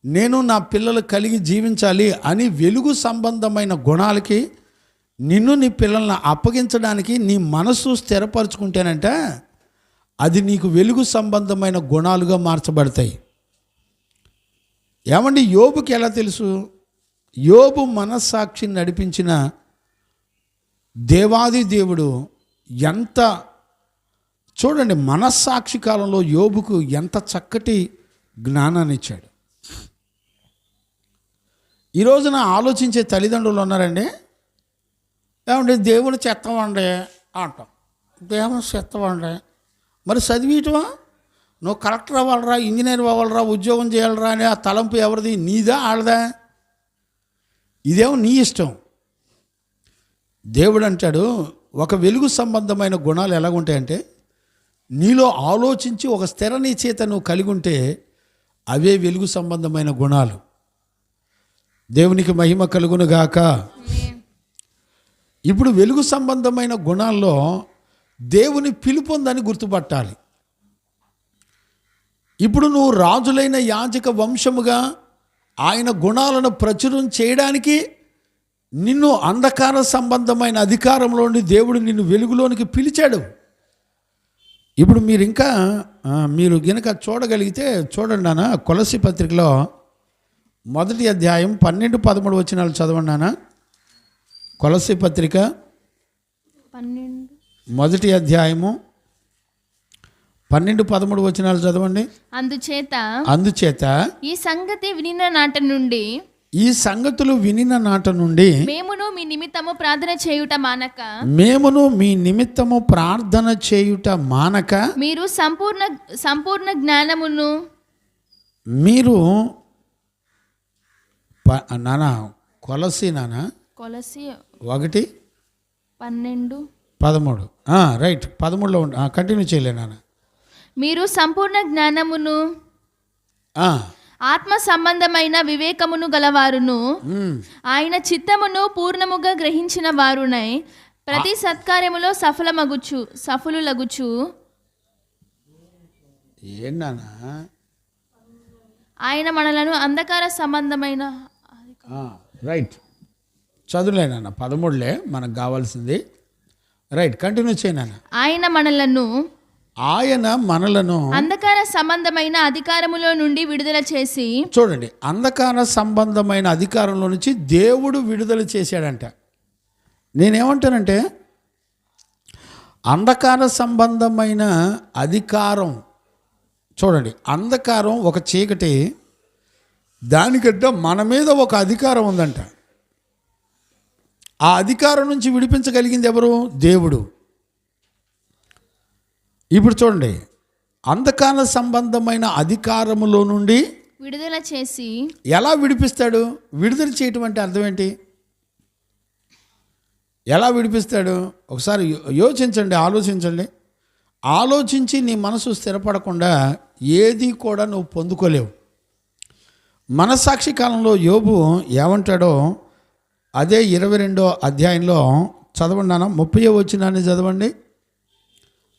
S1: నేను నా పిల్లలు కలిగి జీవించాలి అని వెలుగు సంబంధమైన గుణాలకి నిన్ను నీ పిల్లల్ని అప్పగించడానికి నీ మనసు స్థిరపరచుకుంటేనంట అది నీకు వెలుగు సంబంధమైన గుణాలుగా మార్చబడతాయి. ఏమండి, యోబుకి ఎలా తెలుసు? యోబు మనస్సాక్షిని నడిపించిన దేవాది దేవుడు ఎంత, చూడండి, మనస్సాక్షి కాలంలో యోబుకు ఎంత చక్కటి జ్ఞానాన్ని ఇచ్చాడు. ఈ రోజున ఆలోచించే తల్లిదండ్రులు ఉన్నారండి. ఏమంటే దేవుని చెత్తవండి అంటాం. దేవుని చెత్తవండి, మరి చదివిటవా? నువ్వు కలెక్టర్ అవ్వాలరా, ఇంజనీర్ అవ్వాలరా, ఉద్యోగం చేయాలరా అని ఆ తలంపు ఎవరిది? నీదా ఆడదా? ఇదేమో నీ ఇష్టం. దేవుడు అంటాడు, ఒక వెలుగు సంబంధమైన గుణాలు ఎలాగుంటాయంటే, నీలో ఆలోచించి ఒక స్థిర నిశ్చయిత నువ్వు కలిగి ఉంటే అవే వెలుగు సంబంధమైన గుణాలు. దేవునికి మహిమ కలుగును గాక. ఇప్పుడు వెలుగు సంబంధమైన గుణాల్లో దేవుని పిలుపు ఉందని గుర్తుపట్టాలి. ఇప్పుడు నువ్వు రాజులైన యాజక వంశముగా ఆయన గుణాలను ప్రచురం చేయడానికి నిన్ను అంధకార సంబంధమైన అధికారంలోని దేవుడు నిన్ను వెలుగులోనికి పిలిచాడు. ఇప్పుడు మీరు గనుక చూడగలిగితే చూడండి నాన్న, కొలస్సీ పత్రికలో 1వ అధ్యాయం 12-13 వచనాలు చదవండి నాన్న. కొలస్సీ పత్రిక 1వ అధ్యాయము 12-13 వచనాలు చదవండి. అందుచేత
S2: ఈ సంగతులు
S1: వినిన నాట నుండి
S2: మేమును మీ నిమిత్తము ప్రార్థన చేయుట మానక మీరు సంపూర్ణ జ్ఞానమును
S1: మీరు నానా కొలసి 1:12-13 రైట్ 13లో కంటిన్యూ చేయలే నాన్న.
S2: మీరు సంపూర్ణ జ్ఞానమును ఆత్మ సంబంధమైన వివేకమును గలవారును ఆయన చిత్తమును పూర్ణముగా గ్రహించిన వారునై ప్రతి సత్కార్యములో సఫలులగుచు.
S1: ఏంటన్నా
S2: ఆయన మనలను అంధకార సంబంధమైన
S1: రైట్ చదువులేనా 13లే మనకు కావాల్సింది. రైట్ కంటిన్యూ చేయనా.
S2: ఆయన మనలను అంధకార సంబంధమైన అధికారములో నుండి విడుదల చేసి,
S1: చూడండి, అంధకార సంబంధమైన అధికారంలో నుంచి దేవుడు విడుదల చేశాడంట. నేనేమంటానంటే అంధకార సంబంధమైన అధికారం, చూడండి, అంధకారం ఒక చీకటి, దానికంటే మన మీద ఒక అధికారం ఉందంట. ఆ అధికారం నుంచి విడిపించగలిగింది ఎవరు? దేవుడు. ఇప్పుడు చూడండి, అంధకార సంబంధమైన అధికారములో నుండి
S2: విడుదల చేసి
S1: ఎలా విడిపిస్తాడు? విడుదల చేయటం అంటే అర్థం ఏంటి? ఎలా విడిపిస్తాడు? ఒకసారి యోచించండి, ఆలోచించండి. ఆలోచించి నీ మనసు స్థిరపడకుండా ఏది కూడా నువ్వు పొందుకోలేవు. మనస్సాక్షి కాలంలో యోబు ఏమంటాడో అదే 22వ అధ్యాయంలో చదవండి నాన్న. 30వ వచనాన్ని చదవండి.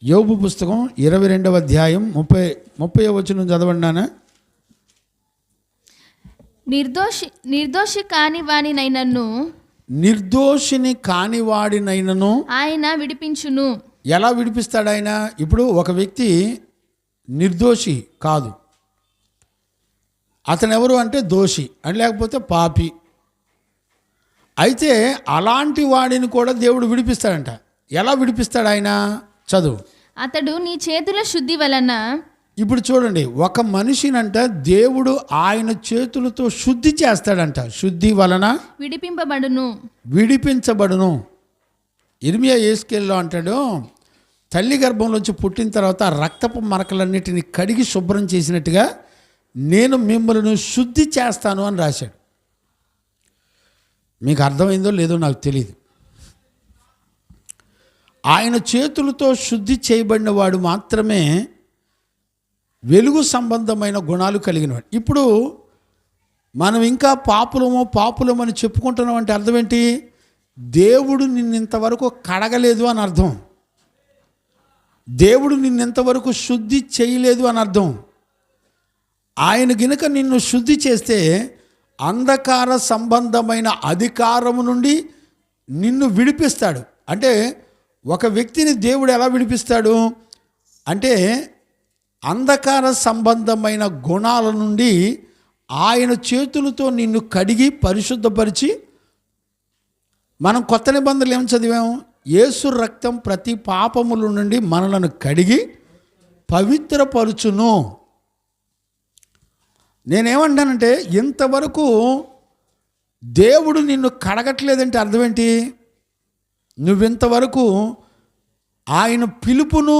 S1: యోబు పుస్తకం 22వ అధ్యాయం 30వ వచనం చదవండి నాన్న. నిర్దోషిని కానివాడినైనను
S2: ఆయన విడిపించును.
S1: ఎలా విడిపిస్తాడు ఆయన? ఇప్పుడు ఒక వ్యక్తి నిర్దోషి కాదు, అతను ఎవరు అంటే దోషి అని, లేకపోతే పాపి. అయితే అలాంటి వాడిని కూడా దేవుడు విడిపిస్తాడంట. ఎలా విడిపిస్తాడు ఆయన? చదువు.
S2: అతడు నీ చేతుల శుద్ధి వలన
S1: ఇప్పుడు చూడండి, ఒక మనిషినంట దేవుడు ఆయన చేతులతో శుద్ధి చేస్తాడంట. శుద్ధి వలన విడిపించబడును. ఇర్మియా యేస్కేల్లో అంటాడు, తల్లి గర్భంలోంచి పుట్టిన తర్వాత రక్తపు మరకలన్నిటిని కడిగి శుభ్రం చేసినట్టుగా నేను మిమ్మల్ని శుద్ధి చేస్తాను అని రాశాడు. మీకు అర్థమైందో లేదో నాకు తెలియదు. ఆయన చేతులతో శుద్ధి చేయబడిన వాడు మాత్రమే వెలుగు సంబంధమైన గుణాలు కలిగినవాడు. ఇప్పుడు మనం ఇంకా పాపులమని చెప్పుకుంటున్నాం అంటే అర్థం ఏంటి? దేవుడు నిన్నింతవరకు కడగలేదు అని అర్థం. దేవుడు నిన్నింతవరకు శుద్ధి చేయలేదు అని అర్థం. ఆయన గినక నిన్ను శుద్ధి చేస్తే అంధకార సంబంధమైన అధికారము నుండి నిన్ను విడిపిస్తాడు. అంటే ఒక వ్యక్తిని దేవుడు ఎలా విడిపిస్తాడు అంటే, అంధకార సంబంధమైన గుణాల నుండి ఆయన చేతులతో నిన్ను కడిగి పరిశుద్ధపరిచి, మనం కొత్త నిబంధనలు ఏం చదివాము? యేసు రక్తం ప్రతి పాపముల నుండి మనలను కడిగి పవిత్రపరుచును. నేనేమంటానంటే, ఇంతవరకు దేవుడు నిన్ను కడగట్లేదంటే అర్థం ఏంటి? నువ్వింతవరకు ఆయన పిలుపును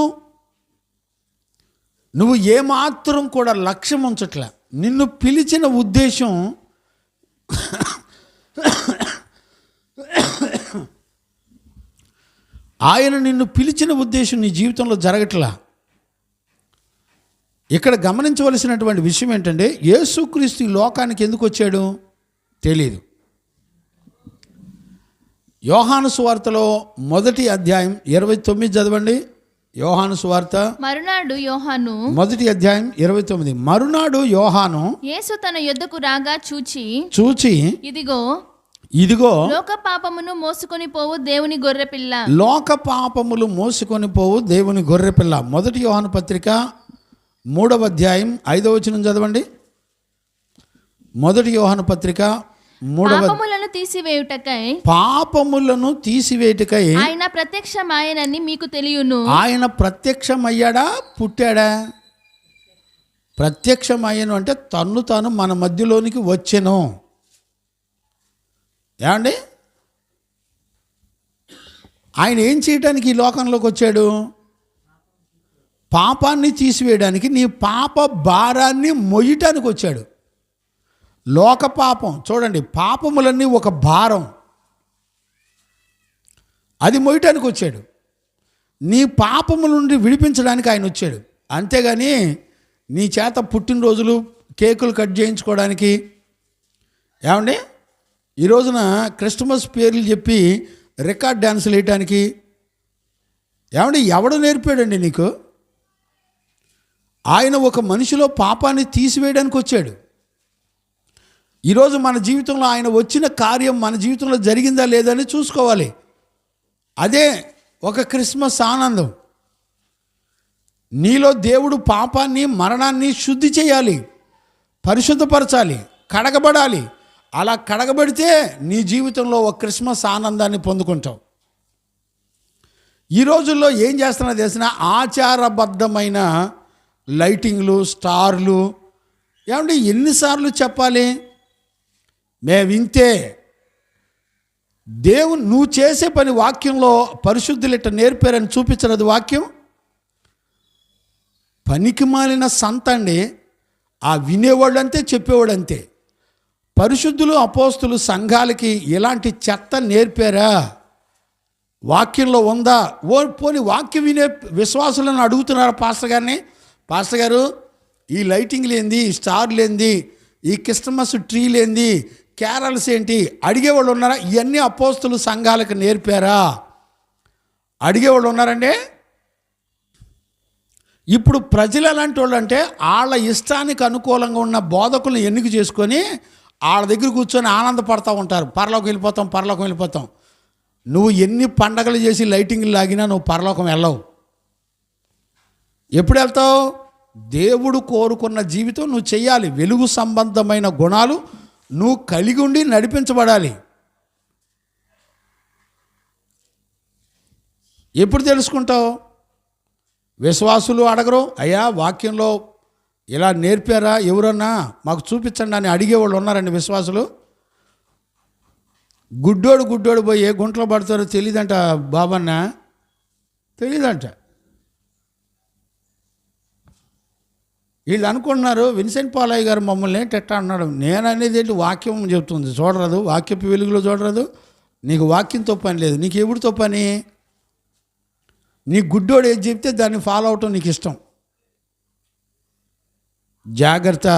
S1: నువ్వు ఏమాత్రం కూడా లక్ష్యం ఉంచట్లే. నిన్ను పిలిచిన ఉద్దేశం ఆయన నిన్ను పిలిచిన ఉద్దేశం నీ జీవితంలో జరగట్లా. ఇక్కడ గమనించవలసినటువంటి విషయం ఏంటంటే, యేసుక్రీస్తు ఈ లోకానికి ఎందుకు వచ్చాడు తెలియదు. యోహాను సువార్తలో 1వ అధ్యాయం 29 చదవండి. యోహాను సువార్త
S2: మరునాడు యోహాను
S1: 1వ అధ్యాయం 29. మరునాడు యోహాను
S2: యేసు తన యొద్దకు రాగా
S1: చూచి ఇదిగో
S2: లోక పాపమును మోసుకొని పోవు దేవుని గొర్రెపిల్ల.
S1: లోక పాపములు మోసుకొని పోవు దేవుని గొర్రెపిల్ల. 1 యోహాను పత్రిక 3వ అధ్యాయం 5వ వచనం చదవండి. 1 యోహాను పత్రిక 3వ పాపములను తీసివేయుటకై
S2: ఆయన ప్రత్యక్షమాయనని మీకు తెలియను.
S1: ఆయన ప్రత్యక్షమయ్యాడా, పుట్టాడా? ప్రత్యక్షమయ్యను అంటే తన్ను తాను మన మధ్యలోనికి వచ్చెను. ఏమండి, ఆయన ఏం చేయడానికి ఈ లోకంలోకి వచ్చాడు? పాపాన్ని తీసివేయడానికి, నీ పాప భారాన్ని మొయ్యటానికి వచ్చాడు. లోక పాపం చూడండి, పాపములన్నీ ఒక భారం, అది మోయటానికి వచ్చాడు. నీ పాపముల నుండి విడిపించడానికి ఆయన వచ్చాడు. అంతేగాని నీ చేత పుట్టినరోజులు కేకులు కట్ చేయించుకోవడానికి, ఏమండి ఈ రోజున క్రిస్మస్ పేర్లు చెప్పి రికార్డ్ డ్యాన్సులు వేయటానికి, ఏమండి ఎవడు నేర్పాడండి నీకు? ఆయన ఒక మనిషిలో పాపాన్ని తీసివేయడానికి వచ్చాడు. ఈరోజు మన జీవితంలో ఆయన వచ్చిన కార్యం మన జీవితంలో జరిగిందా లేదని చూసుకోవాలి. అదే ఒక క్రిస్మస్ ఆనందం. నీలో దేవుడు పాపాన్ని, మరణాన్ని శుద్ధి చేయాలి, పరిశుద్ధపరచాలి, కడగబడాలి. అలా కడగబడితే నీ జీవితంలో ఒక క్రిస్మస్ ఆనందాన్ని పొందుకుంటావు. ఈ రోజుల్లో ఏం చేస్తున్నా తెలిసిన ఆచారబద్ధమైన లైటింగ్లు, స్టార్లు. ఏమంటే ఎన్నిసార్లు చెప్పాలి? మేమింతే. దేవుడు నువ్వు చేసే పని వాక్యంలో పరిశుద్ధులు ఇట్ట నేర్పారని చూపించలేదు వాక్యం. పనికి మాలిన సంత అండి. ఆ వినేవాడు అంతే, చెప్పేవాడు అంతే. పరిశుద్ధులు, అపోస్తులు సంఘాలకి ఇలాంటి చెత్త నేర్పారా? వాక్యంలో ఉందా? పోని వాక్యం వినే విశ్వాసులను అడుగుతున్నారు పాస్టర్ గారిని, పాస్టర్ గారు ఈ లైటింగ్లు ఏంది, ఈ స్టార్లు ఏంది, ఈ క్రిస్మస్ ట్రీలు ఏంది, క్యారల్స్ ఏంటి అడిగేవాళ్ళు ఉన్నారా? ఇవన్నీ అపోస్తులు సంఘాలకు నేర్పారా? అడిగేవాళ్ళు ఉన్నారండి. ఇప్పుడు ప్రజలు ఎలాంటి వాళ్ళు అంటే, వాళ్ళ ఇష్టానికి అనుకూలంగా ఉన్న బోధకులను ఎన్నిక చేసుకొని వాళ్ళ దగ్గర కూర్చొని ఆనందపడతా ఉంటారు. పరలోకం వెళ్ళిపోతాం. నువ్వు ఎన్ని పండగలు చేసి లైటింగ్లు లాగినా నువ్వు పరలోకం వెళ్ళవు. ఎప్పుడు వెళ్తావు? దేవుడు కోరుకున్న జీవితం నువ్వు చెయ్యాలి. వెలుగు సంబంధమైన గుణాలు నువ్వు కలిగి ఉండి నడిపించబడాలి. ఎప్పుడు తెలుసుకుంటావు? విశ్వాసులు అడగరు, అయ్యా వాక్యంలో ఇలా నేర్పారా ఎవరన్నా మాకు చూపించండి అని అడిగేవాళ్ళు ఉన్నారండి విశ్వాసులు. గుడ్డోడు పోయి ఏ గుంటలో పడతారో తెలియదంట బాబన్న, తెలియదంట. వీళ్ళు అనుకుంటున్నారు విన్సెంట్ పాలయ్య గారు మమ్మల్ని ఏంటెట్టా అన్నాడు. నేను అనేది ఏంటి, వాక్యం చెప్తుంది, చూడరాదు, వాక్యపు వెలుగులో చూడరాదు. నీకు వాక్యంతో పని లేదు, నీకు ఎవరితో పని? నీ గుడ్డోడు ఏది చెప్తే దాన్ని ఫాలో అవటం నీకు ఇష్టం. జాగ్రత్త.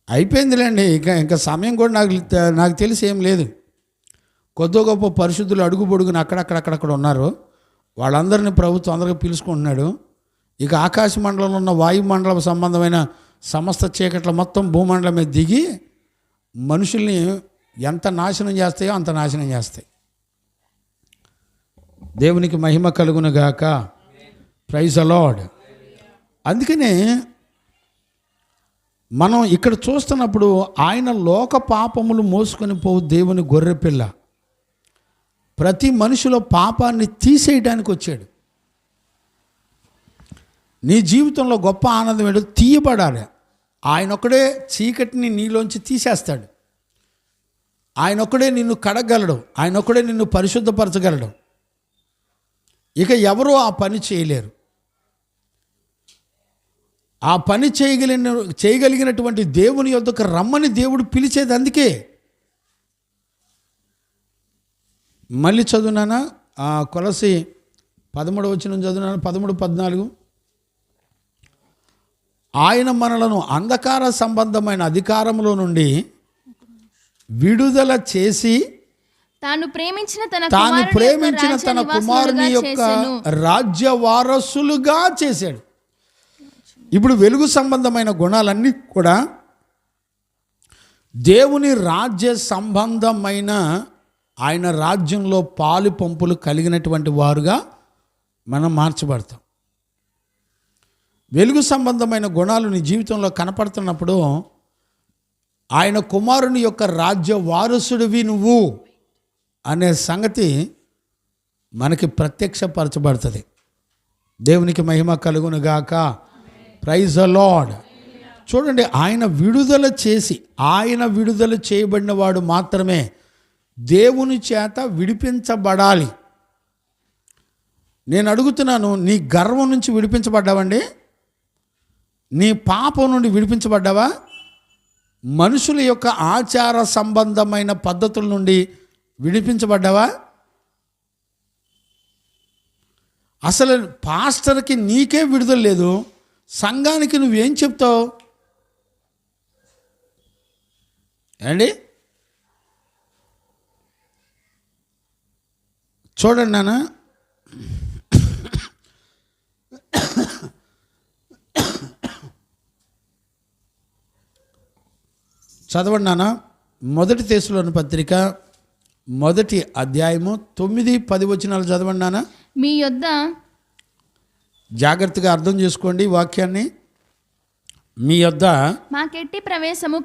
S1: అయిపోయిందిలేండి, ఇంకా సమయం కూడా నాకు తెలిసి ఏం లేదు. కొద్ది గొప్ప పరిశుద్ధులు అడుగు పొడుగున అక్కడక్కడ ఉన్నారు. వాళ్ళందరినీ ప్రభుత్వం అందరికీ పిలుచుకుంటున్నాడు. ఇక ఆకాశ మండలంలో ఉన్న వాయుమండలం సంబంధమైన సమస్త చీకట్ల మొత్తం భూమండలం మీద దిగి మనుషుల్ని ఎంత నాశనం చేస్తాయో అంత నాశనం చేస్తాయి. దేవునికి మహిమ కలుగును గాక. Praise the lord. అందుకనే మనం ఇక్కడ చూస్తున్నప్పుడు ఆయన లోక పాపములు మోసుకొని పోవు దేవుని గొర్రెపిల్ల ప్రతి మనిషిలో పాపాన్ని తీసేయడానికి వచ్చాడు. నీ జీవితంలో గొప్ప ఆనందం ఏంటో తీయబడాలి. ఆయన ఒక్కడే చీకటిని నీలోంచి తీసేస్తాడు. ఆయన ఒక్కడే నిన్ను కడగలడు. ఆయన ఒక్కడే నిన్ను పరిశుద్ధపరచగలడు. ఇక ఎవరూ ఆ పని చేయలేరు. ఆ పని చేయగలిగినటువంటి దేవుని యొద్దకు రమ్మని దేవుడు పిలిచేది అందుకే. మళ్ళీ చదువునానా కొలసి 13 వచనం చదువునాను, 13-14. ఆయన మనలను అంధకార సంబంధమైన అధికారంలో నుండి విడుదల చేసి
S2: తాను ప్రేమించిన
S1: తన కుమారుని యొక్క రాజ్య వారసులుగా చేశాడు. ఇప్పుడు వెలుగు సంబంధమైన గుణాలన్నీ కూడా దేవుని రాజ్య సంబంధమైన ఆయన రాజ్యంలో పాలు పంపులు కలిగినటువంటి వారుగా మనం మార్చబడతాం. వెలుగు సంబంధమైన గుణాలు నీ జీవితంలో కనపడుతున్నప్పుడు ఆయన కుమారుని యొక్క రాజ్య వారసుడివి నువ్వు అనే సంగతి మనకి ప్రత్యక్షపరచబడుతుంది. దేవునికి మహిమ కలుగును గాక. Praise the lord. చూడండి, ఆయన విడుదల చేయబడిన వాడు మాత్రమే దేవుని చేత విడిపించబడాలి. నేను అడుగుతున్నాను, నీ గర్వం నుంచి విడిపించబడ్డావండి? నీ పాపం నుండి విడిపించబడ్డావా? మనుషుల యొక్క ఆచార సంబంధమైన పద్ధతుల నుండి విడిపించబడ్డావా? అసలు పాస్టర్కి నీకే విడుదల లేదు, సంఘానికి నువ్వేం చెప్తావు అండి? చూడండి నాన్న, చదవండి నాన్న. 1 తెస్సలోని పత్రిక 1వ అధ్యాయము 9-10 వచనాలు చదవండి నాన్న.
S2: మీ యొద్ద
S1: జాగ్రత్తగా అర్థం చేసుకోండి వాక్యాన్ని. మీ యొద్ద
S2: నాకెట్టి ప్రవేశము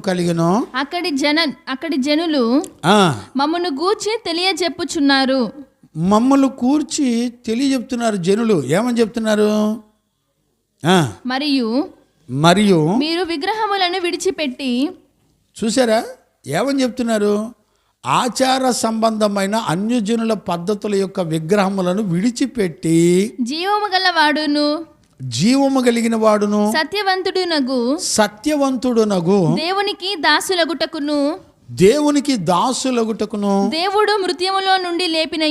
S2: కలిగెను అక్కడి జనులు మమ్మను గూర్చి తెలియజెప్పుచున్నారు.
S1: మమ్మల్ని కూర్చి తెలియజెప్తున్నారు జనులు. ఏమని చెప్తున్నారు? మరియు
S2: మీరు విగ్రహములను విడిచిపెట్టి, చూసారా
S1: ఏమని చెప్తున్నారు? ఆచార సంబంధమైన అన్యజనుల పద్ధతుల యొక్క విగ్రహములను విడిచిపెట్టి జీవము కలిగిన వాడును సత్యవంతుడునగు
S2: దేవునికి దాసులగుటకును దేవుడు మృత్యుములో నుండి లేపిన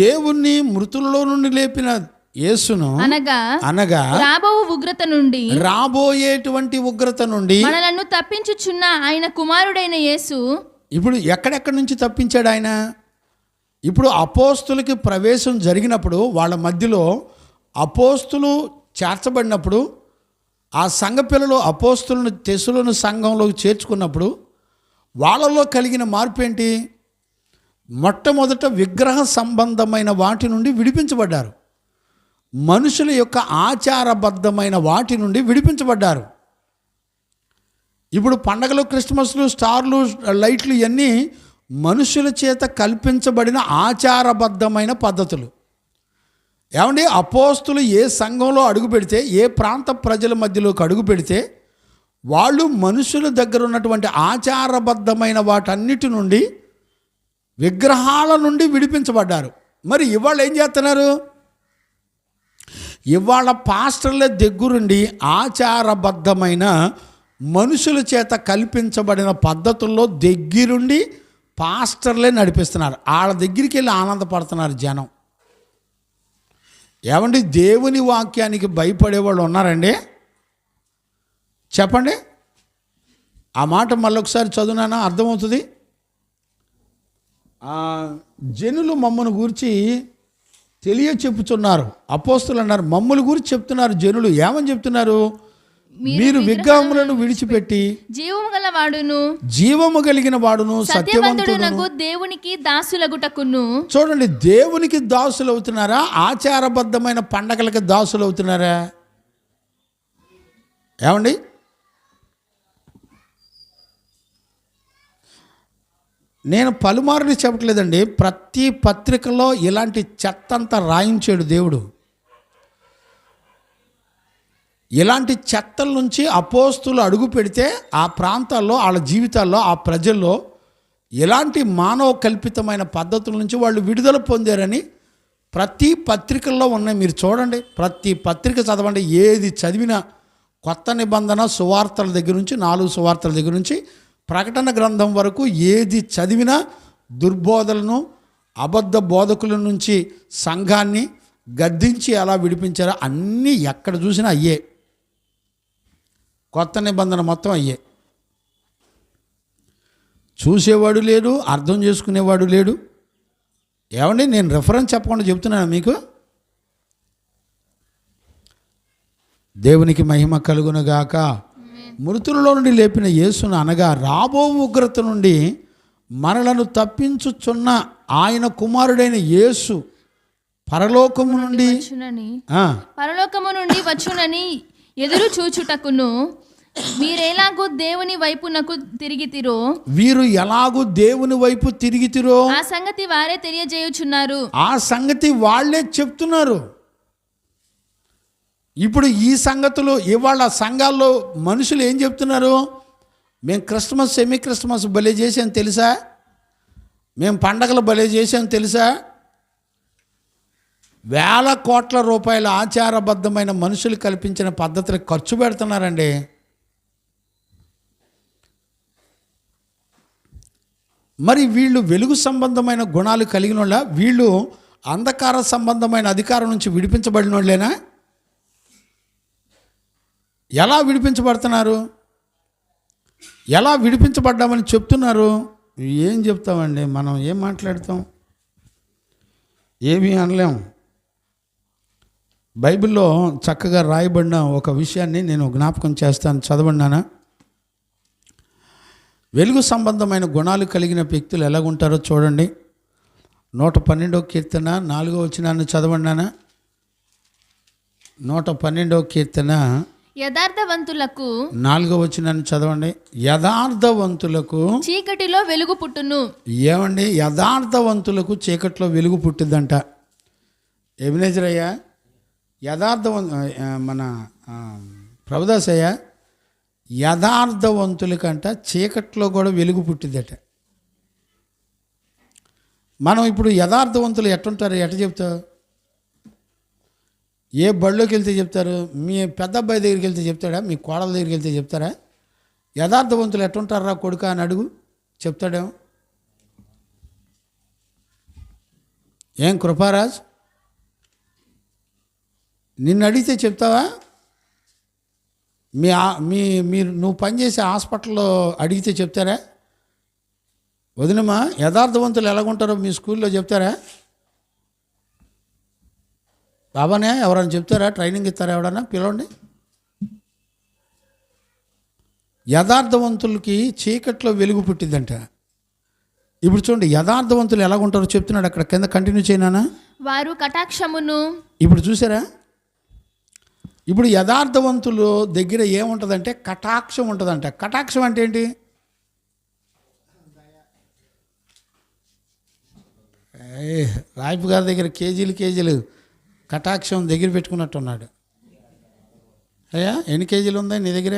S1: దేవుణ్ణి మృతులలో నుండి లేపిన యేసును అనగా రాబోయేటువంటి ఉగ్రత నుండి
S2: మనలను తప్పించుచున్న ఆయన కుమారుడైన యేసు.
S1: ఇప్పుడు ఎక్కడెక్కడి నుంచి తప్పించాడు ఆయన? ఇప్పుడు అపోస్తులకి ప్రవేశం జరిగినప్పుడు, వాళ్ళ మధ్యలో అపోస్తులు చేర్చబడినప్పుడు, ఆ సంఘ పిల్లలు అపోస్తులను తెస్సలోని సంఘంలోకి చేర్చుకున్నప్పుడు వాళ్ళలో కలిగిన మార్పు ఏంటి? మొట్టమొదట విగ్రహ సంబంధమైన వాటి నుండి విడిపించబడ్డారు. మనుషుల యొక్క ఆచారబద్ధమైన వాటి నుండి విడిపించబడ్డారు. ఇప్పుడు పండగలు, క్రిస్మస్లు, స్టార్లు, లైట్లు ఇవన్నీ మనుషుల చేత కల్పించబడిన ఆచారబద్ధమైన పద్ధతులు. ఏమండి, అపోస్తులు ఏ సంఘంలో అడుగు పెడితే, ఏ ప్రాంత ప్రజల మధ్యలోకి అడుగు పెడితే వాళ్ళు మనుషుల దగ్గర ఉన్నటువంటి ఆచారబద్ధమైన వాటన్నిటి నుండి, విగ్రహాల నుండి విడిపించబడ్డారు. మరి ఇవాళ ఏం చేస్తున్నారు? ఇవాళ పాస్టర్ల దగ్గరుండి ఆచారబద్ధమైన మనుషుల చేత కల్పించబడిన పద్ధతుల్లో దగ్గరుండి పాస్టర్లే నడిపిస్తున్నారు. వాళ్ళ దగ్గరికి వెళ్ళి ఆనందపడుతున్నారు జనం. ఏమండి, దేవుని వాక్యానికి భయపడేవాళ్ళు ఉన్నారండి? చెప్పండి. ఆ మాట మళ్ళొకసారి చదువునానా, అర్థమవుతుంది. జనులు మమ్మల్ని గురించి చెప్పుచున్నారు. అపోస్తులు అన్నారు, మమ్మల్ని గురించి చెప్తున్నారు జనులు. ఏమని చెప్తున్నారు? మీరు విగ్రహములను విడిచిపెట్టి జీవము కలిగిన వాడును సత్యవంతుడునగు
S2: దేవునికి దాసులగుటకును.
S1: చూడండి, దేవునికి దాసులు అవుతున్నారా? ఆచారబద్ధమైన పండగలకి దాసులు అవుతున్నారా? ఏమండి, నేను పలుమార్లు చెప్పట్లేదండి. ప్రతి పత్రికలో ఇలాంటి చెత్తంతా రాయించాడు దేవుడు. ఇలాంటి చెత్తల నుంచి అపోస్తులు అడుగు పెడితే ఆ ప్రాంతాల్లో, వాళ్ళ జీవితాల్లో, ఆ ప్రజల్లో ఇలాంటి మానవ కల్పితమైన పద్ధతుల నుంచి వాళ్ళు విడుదల పొందారని ప్రతి పత్రికల్లో ఉన్నాయి. మీరు చూడండి, ప్రతి పత్రిక చదవండి. ఏది చదివినా కొత్త నిబంధన సువార్తల దగ్గర నుంచి, 4 సువార్తల దగ్గర నుంచి ప్రకటన గ్రంథం వరకు ఏది చదివినా దుర్బోధలను, అబద్ధ బోధకుల నుంచి సంఘాన్ని గద్దించి ఎలా విడిపించారో అన్నీ ఎక్కడ చూసినా అయ్యే. కొత్త నిబంధన మొత్తం అయ్యే. చూసేవాడు లేడు, అర్థం చేసుకునేవాడు లేడు. ఏమండి, నేను రెఫరెన్స్ చెప్పకుండా చెప్తున్నాను మీకు. దేవునికి మహిమ కలుగునుగాక. మృతులలో నుండి లేపిన యేసును అనగా రాబో ఉగ్రత నుండి మనలను తప్పించుచున్న ఆయన కుమారుడైన యేసు పరలోకము నుండి
S2: వచ్చునని ఎదురు చూచుటకును మీరెలాగూ దేవుని వైపునకు తిరిగితిరో,
S1: వీరు ఎలాగూ దేవుని వైపు తిరిగితిరో
S2: ఆ సంగతి వారే తెలియజేయుచున్నారు.
S1: ఆ సంగతి వాళ్ళే చెప్తున్నారు. ఇప్పుడు ఈ సంగతులు ఇవాళ సంఘాల్లో మనుషులు ఏం చెప్తున్నారు? మేము క్రిస్మస్, సెమీ క్రిస్మస్ భలే చేసాం తెలుసా, మేము పండగలు భలే చేసాం తెలుసా. వేల కోట్ల రూపాయల ఆచారబద్ధమైన మనుషులు కల్పించిన పద్ధతులకు ఖర్చు పెడుతున్నారండి. మరి వీళ్ళు వెలుగు సంబంధమైన గుణాలు కలిగిన వాళ్ళ, వీళ్ళు అంధకార సంబంధమైన అధికారం నుంచి విడిపించబడిన వాళ్ళేనా? ఎలా విడిపించబడుతున్నారు? ఎలా విడిపించబడ్డామని చెప్తున్నారు? ఏం చెప్తామండి, మనం ఏం మాట్లాడతాం? ఏమీ అనలేం. బైబిల్లో చక్కగా రాయబడిన ఒక విషయాన్ని నేను జ్ఞాపకం చేస్తాను, చదవన్నానా. వెలుగు సంబంధమైన గుణాలు కలిగిన వ్యక్తులు ఎలాగుంటారో చూడండి. 112వ కీర్తన 4వ వచనాన్ని చదవన్నానా. 112వ కీర్తన
S2: యథార్థవంతులకు
S1: 4వ వచనాన్ని చదవండి. యథార్థవంతులకు
S2: చీకటిలో వెలుగు పుట్టును.
S1: ఏమండి, యథార్థవంతులకు చీకటిలో వెలుగు పుట్టిద్దంట. ఎబినేజరయ్య, మన ప్రభుదాసయ్య, యథార్థవంతులకంట చీకట్లో కూడా వెలుగు పుట్టిద్దట. మనం ఇప్పుడు యథార్థవంతులు ఎట్టుంటారు? ఎట్ట చెప్తావు? ఏ బళ్ళోకి వెళ్తే చెప్తారు? మీ పెద్ద అబ్బాయి దగ్గరికి వెళ్తే చెప్తాడా? మీ కోడల దగ్గరికి వెళ్తే చెప్తారా? యథార్థవంతులు ఎట్టుంటారా కొడుక అని అడుగు, చెప్తాడేమో. ఏం కృపారాజ్, నిన్ను అడిగితే చెప్తావా? మీరు నువ్వు పనిచేసే హాస్పిటల్లో అడిగితే చెప్తారా? వదినమ్మా, యథార్థవంతులు ఎలాగుంటారో మీ స్కూల్లో చెప్తారా? బాబానే ఎవరైనా చెప్తారా? ట్రైనింగ్ ఇస్తారా? ఎవడన్నా పిలవండి. యథార్థవంతులకి చీకట్లో వెలుగు పుట్టిందంట. ఇప్పుడు చూడండి, యథార్థవంతులు ఎలాగుంటారో చెప్తున్నాడు అక్కడ కింద. కంటిన్యూ చేయనా.
S2: వారు కటాక్షమును.
S1: ఇప్పుడు చూసారా? ఇప్పుడు యథార్థవంతులు దగ్గర ఏముంటుందంటే కటాక్షం ఉంటుందంట. కటాక్షం అంటే ఏంటి? రాయపు గారి దగ్గర కేజీలు కటాక్షం దగ్గర పెట్టుకున్నట్టున్నాడు. అయ్యా ఎన్ని కేజీలు ఉన్నాయి నీ దగ్గర?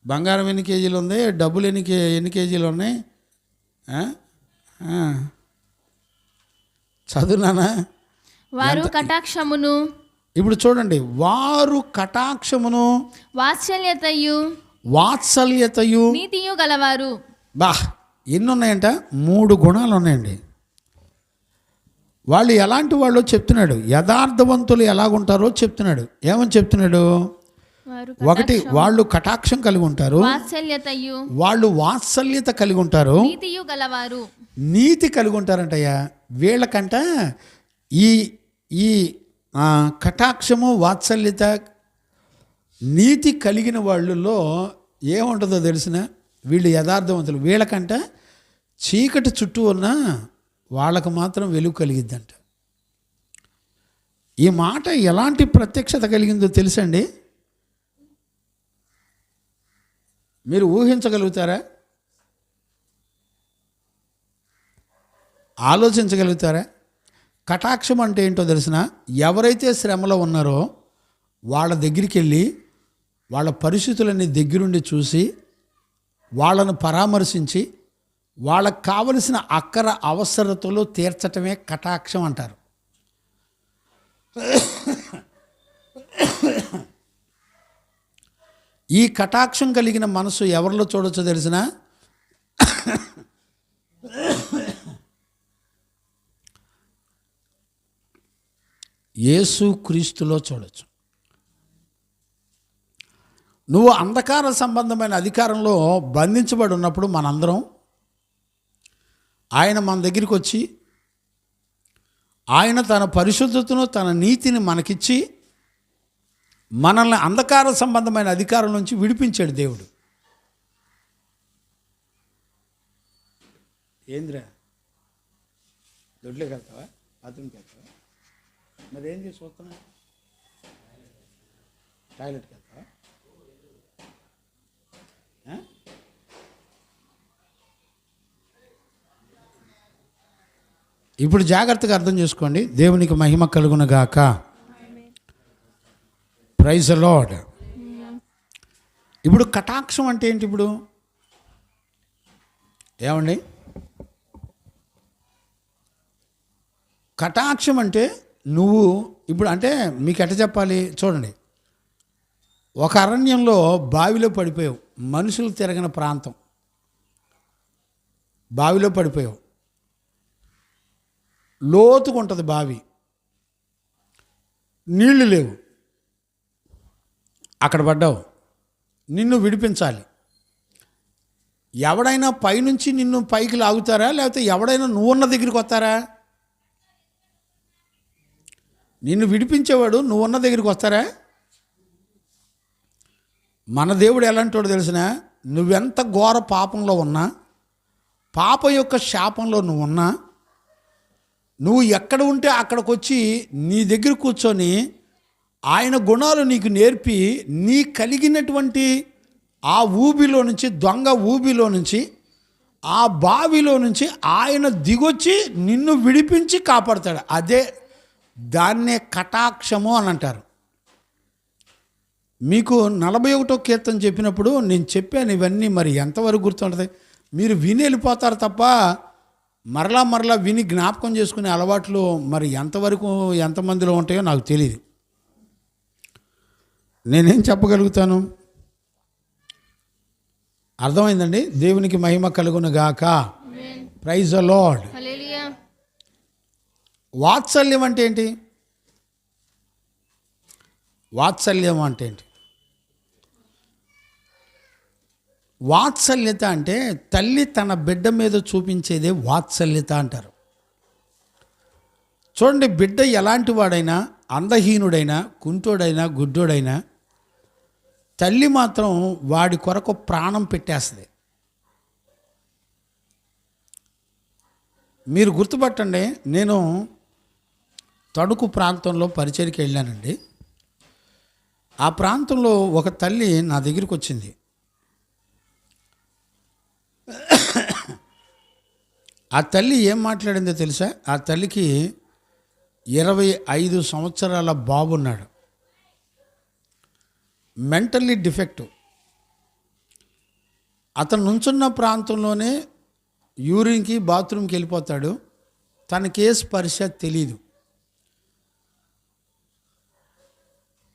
S1: బంగారం ఎన్ని కేజీలు ఉంది? డబ్బులు ఎన్ని కేజీలు ఉన్నాయి? చదువునానా?
S2: వారు కటాక్షమును,
S1: ఇప్పుడు చూడండి, వారు కటాక్షమును వాత్సల్యతయు
S2: నీతియు గలవారు.
S1: ఎన్ని ఉన్నాయంట? 3 గుణాలు ఉన్నాయండి. వాళ్ళు ఎలాంటి వాళ్ళు చెప్తున్నాడు. యథార్థవంతులు ఎలాగుంటారో చెప్తున్నాడు. ఏమని చెప్తున్నాడు? 1, వాళ్ళు కటాక్షం కలిగి ఉంటారు, వాళ్ళు వాత్సల్యత కలిగి ఉంటారు,
S2: నీతియు గలవారు.
S1: నీతి కలిగి ఉంటారంటయ్యా. వీళ్ళకంట ఈ కటాక్షము వాత్సల్యత నీతి కలిగిన వాళ్ళలో ఏముంటుందో తెలిసిన? వీళ్ళు యథార్థవంతులు. వీళ్ళకంట చీకటి చుట్టూ ఉన్న వాళ్ళకు మాత్రం వెలుగు కలిగిద్దంట. ఈ మాట ఎలాంటి ప్రత్యక్షత కలిగిందో తెలుసండి? మీరు ఊహించగలుగుతారా? ఆలోచించగలుగుతారా? కటాక్షం అంటే ఏంటో తెలిసిన? ఎవరైతే శ్రమలో ఉన్నారో వాళ్ళ దగ్గరికి వెళ్ళి వాళ్ళ పరిస్థితులన్నీ దగ్గరుండి చూసి వాళ్ళను పరామర్శించి వాళ్ళకు కావలసిన అక్కర అవసరతలు తీర్చటమే కటాక్షం అంటారు. ఈ కటాక్షం కలిగిన మనసు ఎవరిలో చూడొచ్చో తెలిసిన? యేసు క్రీస్తులో చూడొచ్చు. నువ్వు అంధకార సంబంధమైన అధికారంలో బంధించబడి ఉన్నప్పుడు మనందరం ఆయన మన దగ్గరికి వచ్చి ఆయన తన పరిశుద్ధతను తన నీతిని మనకిచ్చి మనల్ని అంధకార సంబంధమైన అధికారం నుంచి విడిపించాడు దేవుడు. ఏంద్రా దొడ్లోకి వెళ్తావా? బాత్రూమ్కి వెళ్తావా? మరి ఏం చేసి వస్తున్నా? టాయిలెట్కి వెళ్తావా? ఇప్పుడు జాగ్రత్తగా అర్థం చేసుకోండి. దేవునికి మహిమ కలుగును గాక. Praise the lord. ఇప్పుడు కటాక్షం అంటే ఏంటి? ఇప్పుడు ఏమండి? కటాక్షం అంటే నువ్వు ఇప్పుడు అంటే మీకు ఎట్ట చెప్పాలి చూడండి. ఒక అరణ్యంలో బావిలో పడిపోయావు, మనుషులు తిరగని ప్రాంతం, బావిలో పడిపోయావు. లోతుగా ఉంటుంది బావి, నీళ్లు లేవు, అక్కడ పడ్డావు. నిన్ను విడిపించాలి. ఎవడైనా పైనుంచి నిన్ను పైకి లాగుతారా? లేకపోతే ఎవడైనా నువ్వున్న దగ్గరికి వస్తారా? నిన్ను విడిపించేవాడు నువ్వున్న దగ్గరికి వస్తారా? మన దేవుడు ఎలాంటోడు తెలిసిన? నువ్వెంత ఘోర పాపంలో ఉన్నా, పాప యొక్క శాపంలో నువ్వున్నా, నువ్వు ఎక్కడ ఉంటే అక్కడికి వచ్చి నీ దగ్గర కూర్చొని ఆయన గుణాలు నీకు నేర్పి నీ కలిగినటువంటి ఆ ఊబిలో నుంచి, దొంగ ఊబిలో నుంచి, ఆ బావిలో నుంచి ఆయన దిగొచ్చి నిన్ను విడిపించి కాపాడతాడు. అదే దాన్నే కటాక్షము అని అంటారు. మీకు 41వ కీర్తన చెప్పినప్పుడు నేను చెప్పాను ఇవన్నీ. మరి ఎంతవరకు గుర్తుంటుంది? మీరు విని వెళ్ళిపోతారు తప్ప మరలా విని జ్ఞాపకం చేసుకునే అలవాట్లు మరి ఎంతమందిలో ఉంటాయో నాకు తెలియదు. నేనేం చెప్పగలుగుతాను? అర్థమైందండి? దేవునికి మహిమ కలుగును గాక. Praise the lord. వాత్సల్యం అంటే ఏంటి? వాత్సల్యం అంటే ఏంటి? వాత్సల్యత అంటే తల్లి తన బిడ్డ మీద చూపించేదే వాత్సల్యత అంటారు. చూడండి, బిడ్డ ఎలాంటి వాడైనా, అందహీనుడైనా, కుంటోడైనా, గుడ్డోడైనా, తల్లి మాత్రం వాడి కొరకు ప్రాణం పెట్టేస్తుంది. మీరు గుర్తుపట్టండి, నేను తణుకు ప్రాంతంలో పరిచర్యకి వెళ్ళానండి. ఆ ప్రాంతంలో ఒక తల్లి నా దగ్గరికి వచ్చింది. ఆ తల్లి ఏం మాట్లాడిందో తెలుసా? ఆ తల్లికి 25 సంవత్సరాల బాబు ఉన్నాడు, మెంటల్లీ డిఫెక్టివ్. అతను నుంచున్న ప్రాంతంలోనే యూరిన్కి బాత్రూమ్కి వెళ్ళిపోతాడు. తనకే స్పర్శ తెలీదు.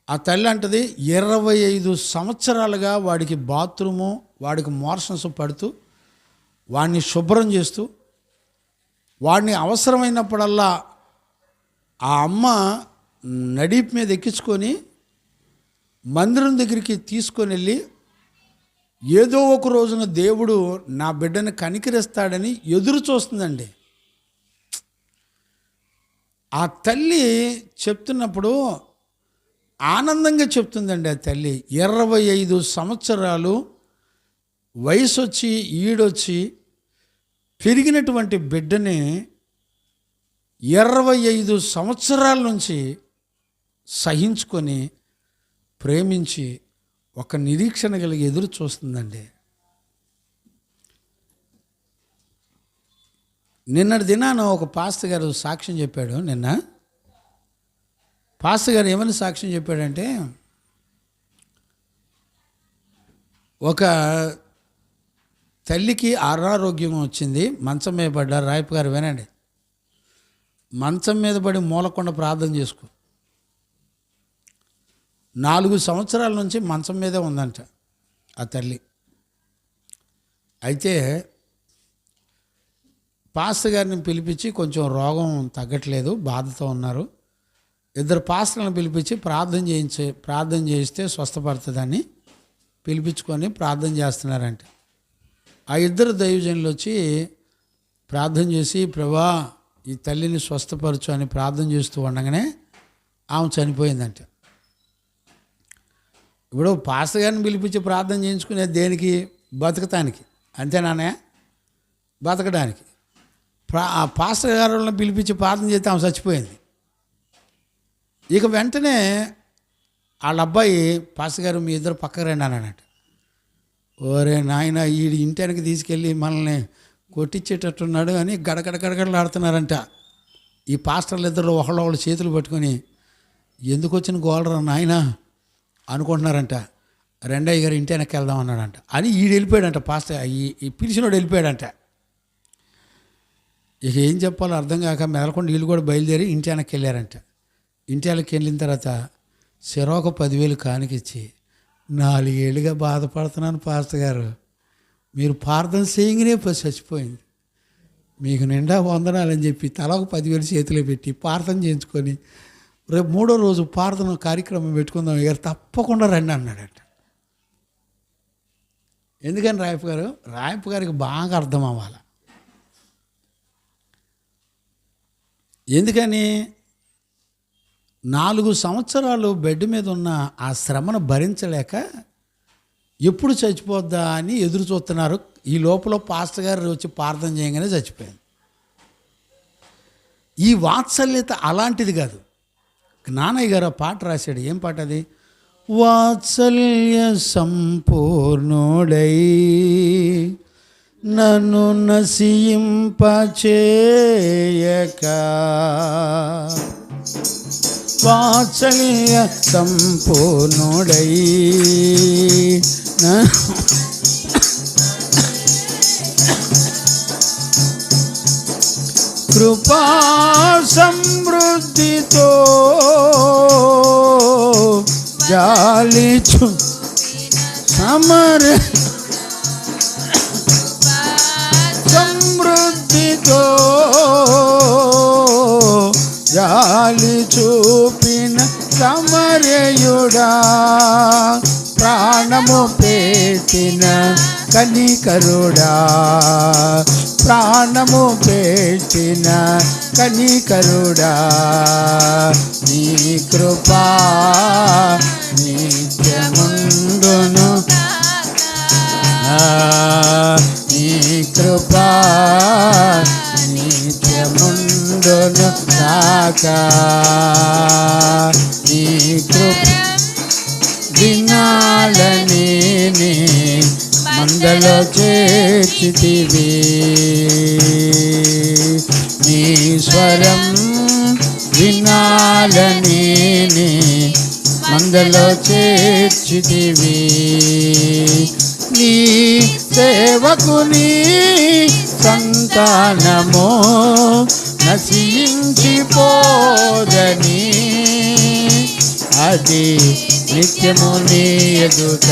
S1: ఆ తల్లి అంటది 25 సంవత్సరాలుగా వాడికి బాత్రూము, వాడికి మోషన్స్ పడుతూ, వాడిని శుభ్రం చేస్తూ, వాడిని అవసరమైనప్పుడల్లా ఆ అమ్మ నడిపి మీద ఎక్కించుకొని మందిరం దగ్గరికి తీసుకొని వెళ్ళి ఏదో ఒక రోజున దేవుడు నా బిడ్డను కనికరిస్తాడని ఎదురు చూస్తుందండి. ఆ తల్లి చెప్తున్నప్పుడు ఆనందంగా చెప్తుందండి. ఆ తల్లి 25 సంవత్సరాలు వయసు వచ్చి ఈడొచ్చి పెరిగినటువంటి బిడ్డని 25 సంవత్సరాల నుంచి సహించుకొని ప్రేమించి ఒక నిరీక్షణ కలిగి ఎదురు చూస్తుందండి. నిన్నటి దినాన ఒక పాస్టర్ గారు సాక్ష్యం చెప్పాడు. నిన్న పాస్టర్ గారు ఏమని సాక్ష్యం చెప్పాడంటే, ఒక తల్లికి అనారోగ్యం వచ్చింది, మంచం మీద పడ్డారు. రాయపు గారు వినండి, మంచం మీద పడి మూలకుండా ప్రార్థన చేసుకో. 4 సంవత్సరాల నుంచి మంచం మీదే ఉందంట ఆ తల్లి. అయితే పాస్టర్ గారిని పిలిపించి, కొంచెం రోగం తగ్గట్లేదు, బాధతో ఉన్నారు, 2 పాస్టర్లను పిలిపించి ప్రార్థన చేయిస్తే స్వస్థపడుతుందని పిలిపించుకొని ప్రార్థన చేస్తున్నారంట. ఆ 2 దైవజనులు వచ్చి ప్రార్థన చేసి, ప్రభా ఈ తల్లిని స్వస్థపరచు అని ప్రార్థన చేస్తూ ఉండగానే ఆమె చనిపోయిందంట. ఇప్పుడు పాస్టర్ గారిని పిలిపించి ప్రార్థన చేయించుకునే దేనికి? బతకటానికి, అంతేనానే, బతకడానికి. ఆ పాస్టర్ గారిని పిలిపించి ప్రార్థన చేస్తే ఆమె చచ్చిపోయింది. ఇక వెంటనే వాళ్ళ అబ్బాయి, పాస్టర్ గారు మీ 2 పక్కకు రండి అన్నాడట. ఓరే నాయన, ఈ ఇంటానికి తీసుకెళ్ళి మనల్ని కొట్టించేటట్టున్నాడు అని గడగడలాడుతున్నారంట. ఈ పాస్టర్లు 2 ఒకళ్ళు చేతులు పట్టుకొని, ఎందుకు వచ్చిన గోలరా నాయన అనుకుంటున్నారంట. రెండయ్య గారు ఇంటి వెనక్కి వెళ్దాం అన్నాడంట అని ఈడు వెళ్ళిపోయాడంట. పాస్టర్ ఈ పిలిచినోడు వెళ్ళిపోయాడంట. ఇక ఏం చెప్పాలో అర్థం కాక మెదలకుండా వీళ్ళు కూడా బయలుదేరి ఇంటి వెనక్కి వెళ్ళారంట. ఇంటి వెనక్కి వెళ్ళిన తర్వాత చెరొక 10,000 కానికిచ్చి, 4 ఏళ్ళుగా బాధపడుతున్నాను పాస్టర్ గారు, మీరు ప్రార్థన చేయగానే చచ్చిపోయింది, మీకు నిండా వందనాలని చెప్పి తల ఒక 10,000 చేతిలో పెట్టి ప్రార్థన చేయించుకొని, రేపు 3వ రోజు ప్రార్థన కార్యక్రమం పెట్టుకుందాం గారు, తప్పకుండా రండి అన్నాడట. ఎందుకని రాయపు గారికి బాగా అర్థం అవ్వాలి. ఎందుకని 4 సంవత్సరాలు బెడ్ మీద ఉన్న ఆ శ్రమను భరించలేక ఎప్పుడు చచ్చిపోద్దా అని ఎదురు చూస్తున్నారు. ఈ లోపల పాస్టర్ గారు వచ్చి ప్రార్థన చేయగానే చచ్చిపోయింది. ఈ వాత్సల్యత అలాంటిది కాదు. నాన్నయ్య గారు పాట రాశాడు. ఏం పాట అది? వాత్సల్య సంపూర్ణుడై నన్ను నశింపచేయక, వాత్సల్య సంపూర్ణుడై కృపా సమృద్ధితో జాలిచు సమృద్ధితో జాలి చూపిన సమరయుడా, ప్రాణము పెట్టిన కనికరుడా, ప్రాణము పెట్టిన కనికరుడా, నీ కృపా నిత్యముండును, నీ కృపా నిత్యముండును కాక, నీ కృప వినాలని మందలో చేర్చితివి, నీ స్వరం వినాలని మందలో చేర్చితివి, నీ సేవకుని సంతానము నశించిపోదని, అది నిత్యము నీ ఎదుట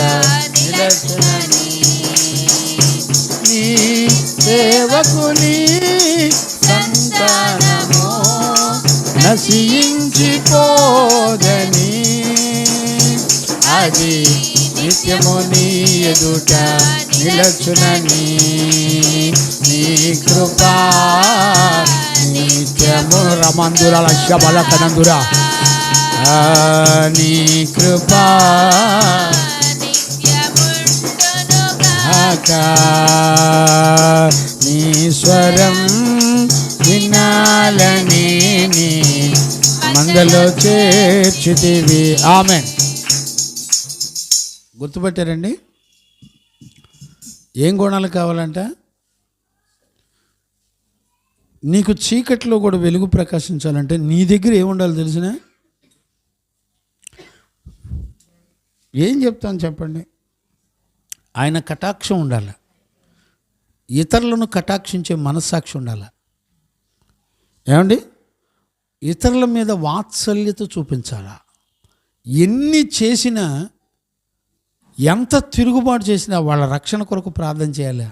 S1: నిలచునని, నీ సేవకుని సంతానము నశించిపోదని, అది నిత్యము నీ ఎదుట నిలచునని, నీ కృపా నిత్యము రమందుర లక్ష్యబల కనందుర, నీ కృపా నీ స్వరం వినాలని మందలో చేర్చితివి. ఆమేన్. గుర్తుపెట్టారండి? ఏం గుణాలు కావాలంట? నీకు చీకట్లో కూడా వెలుగు ప్రకాశించాలంటే నీ దగ్గర ఏముండాలి తెలిసిన? ఏం చెప్తాను చెప్పండి? ఆయన కటాక్షం ఉండాలి, ఇతరులను కటాక్షించే మనస్సాక్షి ఉండాలి. ఏమండి? ఇతరుల మీద వాత్సల్యత చూపించాలా? ఎన్ని చేసినా, ఎంత తిరుగుబాటు చేసినా వాళ్ళ రక్షణ కొరకు ప్రార్థన చేయాలి.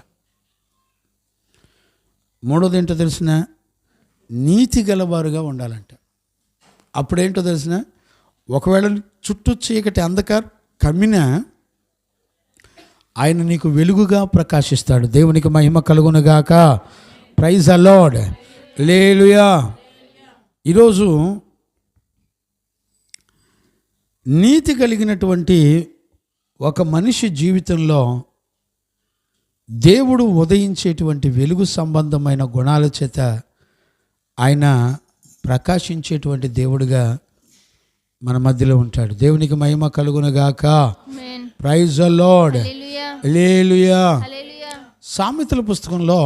S1: మూడోది ఏంటో తెలిసిన? నీతి గలవారుగా ఉండాలంట. అప్పుడేంటో తెలిసిన? ఒకవేళ చుట్టూ చీకటి అంధకారం కమ్మినా ఆయన నీకు వెలుగుగా ప్రకాశిస్తాడు. దేవునికి మహిమ కలుగునుగాక. Praise the Lord. హల్లెలూయా. ఈరోజు నీతి కలిగినటువంటి ఒక మనిషి జీవితంలో దేవుడు ఉదయించేటువంటి వెలుగు సంబంధమైన గుణాల చేత ఆయన ప్రకాశించేటువంటి దేవుడిగా మన మధ్యలో ఉంటాడు. దేవునికి మహిమ కలుగునుగాక. Praise the Lord. హల్లెలూయా. సామెతల పుస్తకంలో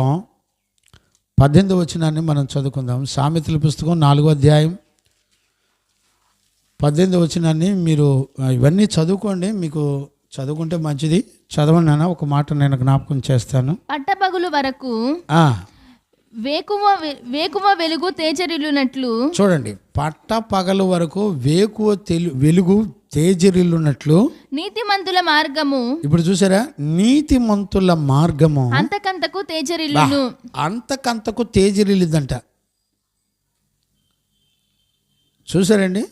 S1: 18వ వచనాన్ని మనం చదువుకుందాం. సామెతల పుస్తకం 4వ అధ్యాయం 18వ వచనాన్ని మీరు ఇవన్నీ చదువుకోండి. మీకు చదువుకుంటే మంచిది. చదవండి నాన్న. ఒక మాట నేను జ్ఞాపకం చేస్తాను.
S2: పట్టపగులు వరకు వేకువ వెలుగు తేజరిల్లునట్లు. చూడండి, పట్ట పగలు వరకు వెలుగు తేజరిల్లునట్లు నీతిమంతుల మార్గము. ఇప్పుడు చూసారా? నీతిమంతుల మార్గము అంతకంతకు తేజరిల్లును. అంతకంతకు తేజరిల్లుదంట. చూసారండి?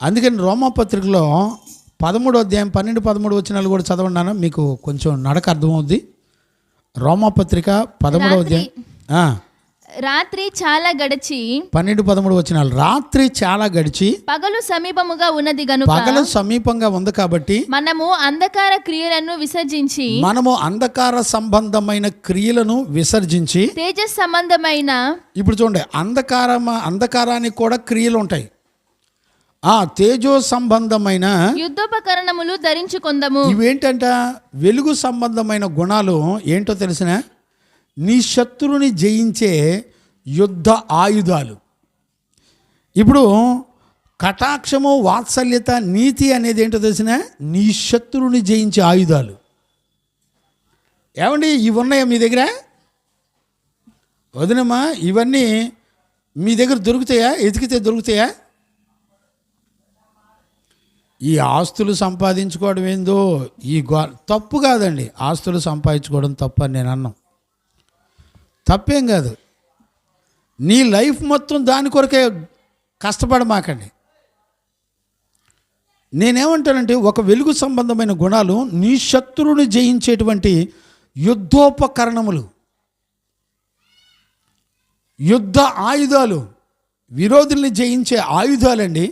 S2: అందుకని రోమాపత్రికలో 13వ అధ్యాయం 12-13 వచనాలు కూడా చదవండి. మీకు కొంచెం నడక అర్థమవుద్ది. రోమాపత్రిక 13వ అధ్యాయం రాత్రి చాలా గడిచి 12-13 వచనాలు. రాత్రి చాలా గడిచి పగలు సమీపముగా ఉన్నది గనుక, పగలు సమీపంగా ఉంది కాబట్టి మనము అంధకార సంబంధమైన క్రియలను విసర్జించి తేజస్ సంబంధమైన. ఇప్పుడు చూడండి, అంధకారానికి కూడా క్రియలు ఉంటాయి. తేజో సంబంధమైన యుద్ధోపకరణములు ధరించుకొందము. ఇవేంటంట? వెలుగు సంబంధమైన గుణాలు ఏంటో తెలిసిన? నీ శత్రువుని జయించే యుద్ధ ఆయుధాలు. ఇప్పుడు కటాక్షము, వాత్సల్యత, నీతి అనేది ఏంటో తెలిసిన? నీ శత్రువుని జయించే ఆయుధాలు. ఏమండి, ఇవి ఉన్నాయా మీ దగ్గర? వదినమ్మా, ఇవన్నీ మీ దగ్గర దొరుకుతాయా? ఎతికితే దొరుకుతాయా? ఈ ఆస్తులు సంపాదించుకోవడం ఏందో ఈ తప్పు కాదండి. ఆస్తులు సంపాదించుకోవడం తప్పు అని నేను అన్నాను. తప్పేం కాదు. నీ లైఫ్ మొత్తం దాని కొరకే కష్టపడమాకండి. నేనేమంటానంటే, ఒక వెలుగు సంబంధమైన గుణాలు నీ శత్రువుని జయించేటువంటి యుద్ధోపకరణములు, యుద్ధ ఆయుధాలు, విరోధుల్ని జయించే ఆయుధాలండి.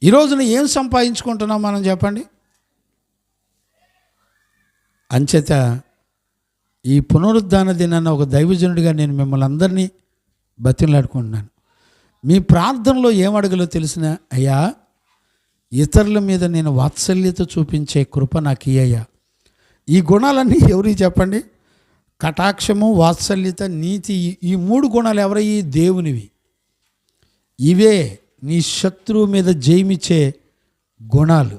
S2: ఈరోజున ఏం సంపాదించుకుంటున్నాం మనం చెప్పండి? అంచేత ఈ పునరుద్ధాన దినాన్న ఒక దైవజనుడిగా నేను మిమ్మల్ని అందరినీ బతిమలాడుకుంటున్నాను. మీ ప్రార్థనలో ఏం అడగలో తెలిసిన? అయ్యా,
S1: ఇతరుల మీద నేను వాత్సల్యత చూపించే కృప నాకు ఇయ్యయ్యా. ఈ గుణాలన్నీ ఎవరికి చెప్పండి? కటాక్షము, వాత్సల్యత, నీతి, ఈ 3 గుణాలు ఎవరయ్యి? దేవునివి. ఇవే నీ శత్రువు మీద జయమిచ్చే గుణాలు.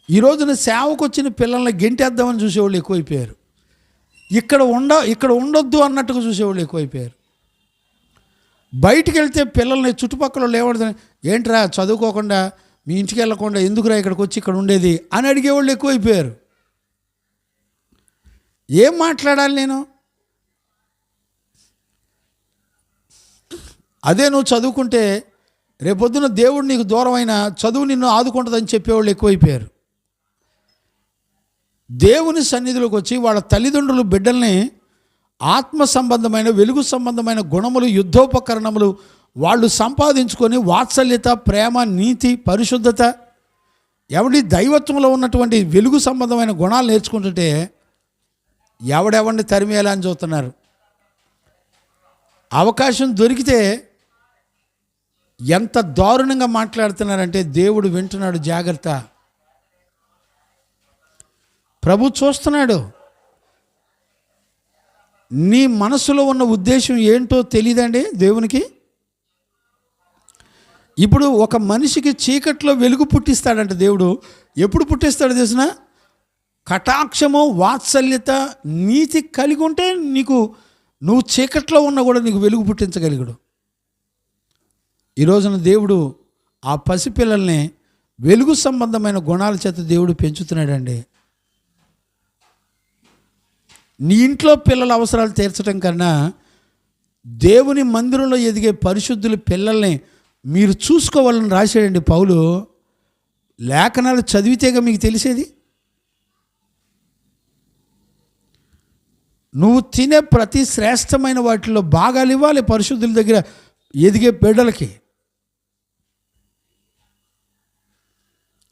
S1: ఈ రోజున సేవకు వచ్చిన పిల్లల్ని గెంటేద్దామని చూసేవాళ్ళు ఎక్కువైపోయారు. ఇక్కడ ఉండొద్దు అన్నట్టుగా చూసేవాళ్ళు ఎక్కువైపోయారు. బయటికి వెళ్తే పిల్లల్ని చుట్టుపక్కల లేవడదని, ఏంట్రా చదువుకోకుండా మీ ఇంటికి వెళ్ళకుండా ఎందుకురా ఇక్కడికి వచ్చి ఇక్కడ ఉండేది అని అడిగేవాళ్ళు ఎక్కువైపోయారు. ఏం మాట్లాడాలి నేను? అదే నువ్వు చదువుకుంటే రేపొద్దున దేవుడు నీకు దూరమైన చదువు నిన్ను ఆదుకుంటుందని చెప్పేవాళ్ళు ఎక్కువైపోయారు. దేవుని సన్నిధిలోకి వచ్చి వాళ్ళ తల్లిదండ్రులు బిడ్డల్ని ఆత్మ సంబంధమైన, వెలుగు సంబంధమైన గుణములు, యుద్ధోపకరణములు వాళ్ళు సంపాదించుకొని వాత్సల్యత, ప్రేమ, నీతి, పరిశుద్ధత, ఎవడి దైవత్వంలో ఉన్నటువంటి వెలుగు సంబంధమైన గుణాలు నేర్చుకుంటుంటే ఎవడెవడిని తరిమేలా అని చూస్తున్నారు. అవకాశం దొరికితే ఎంత దారుణంగా మాట్లాడుతున్నారంటే దేవుడు వింటున్నాడు, జాగ్రత్త. ప్రభు చూస్తున్నాడు. నీ మనసులో ఉన్న ఉద్దేశం ఏంటో తెలియదండి దేవునికి. ఇప్పుడు ఒక మనిషికి చీకట్లో వెలుగు పుట్టిస్తాడంట దేవుడు. ఎప్పుడు పుట్టిస్తాడు తెలిసిన? కటాక్షము, వాత్సల్యత, నీతి కలిగి ఉంటే నువ్వు చీకట్లో ఉన్నా కూడా నీకు వెలుగు పుట్టించగలిగాడు. ఈ రోజున దేవుడు ఆ పసిపిల్లల్ని వెలుగు సంబంధమైన గుణాల చేత దేవుడు పెంచుతున్నాడండి. నీ ఇంట్లో పిల్లల అవసరాలు తీర్చడం కన్నా దేవుని మందిరంలో ఎదిగే పరిశుద్ధుల పిల్లల్ని మీరు చూసుకోవాలని రాశాడండి పౌలు. లేఖనాలు చదివితేగా మీకు తెలిసేది. నువ్వు తినే ప్రతి శ్రేష్టమైన వాటిలో భాగాలు ఇవ్వాలి పరిశుద్ధుల దగ్గర ఎదిగే బిడ్డలకి.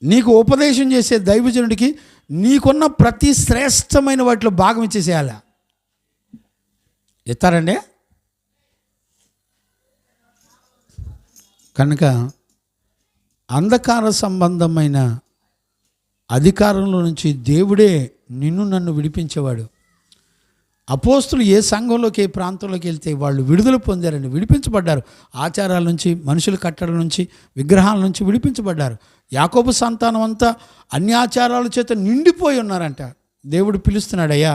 S1: నీకు ఉపదేశం చేసే దైవజనుడికి నీకున్న ప్రతి శ్రేష్టమైన వాటిలో భాగం ఇచ్చేసేయాలా? ఇస్తారండి. కనుక అంధకార సంబంధమైన అధికారంలో నుంచి దేవుడే నిన్ను నన్ను విడిపించేవాడు. అపోస్తులు ఏ సంఘంలోకి, ఏ ప్రాంతంలోకి వెళ్తే వాళ్ళు విడుదల పొందారండి, విడిపించబడ్డారు. ఆచారాల నుంచి, మనుషుల కట్టడం నుంచి, విగ్రహాల నుంచి విడిపించబడ్డారు. యాకోబు సంతానం అంతా అన్ని ఆచారాల చేత నిండిపోయి ఉన్నారంట. దేవుడు పిలుస్తున్నాడు, అయ్యా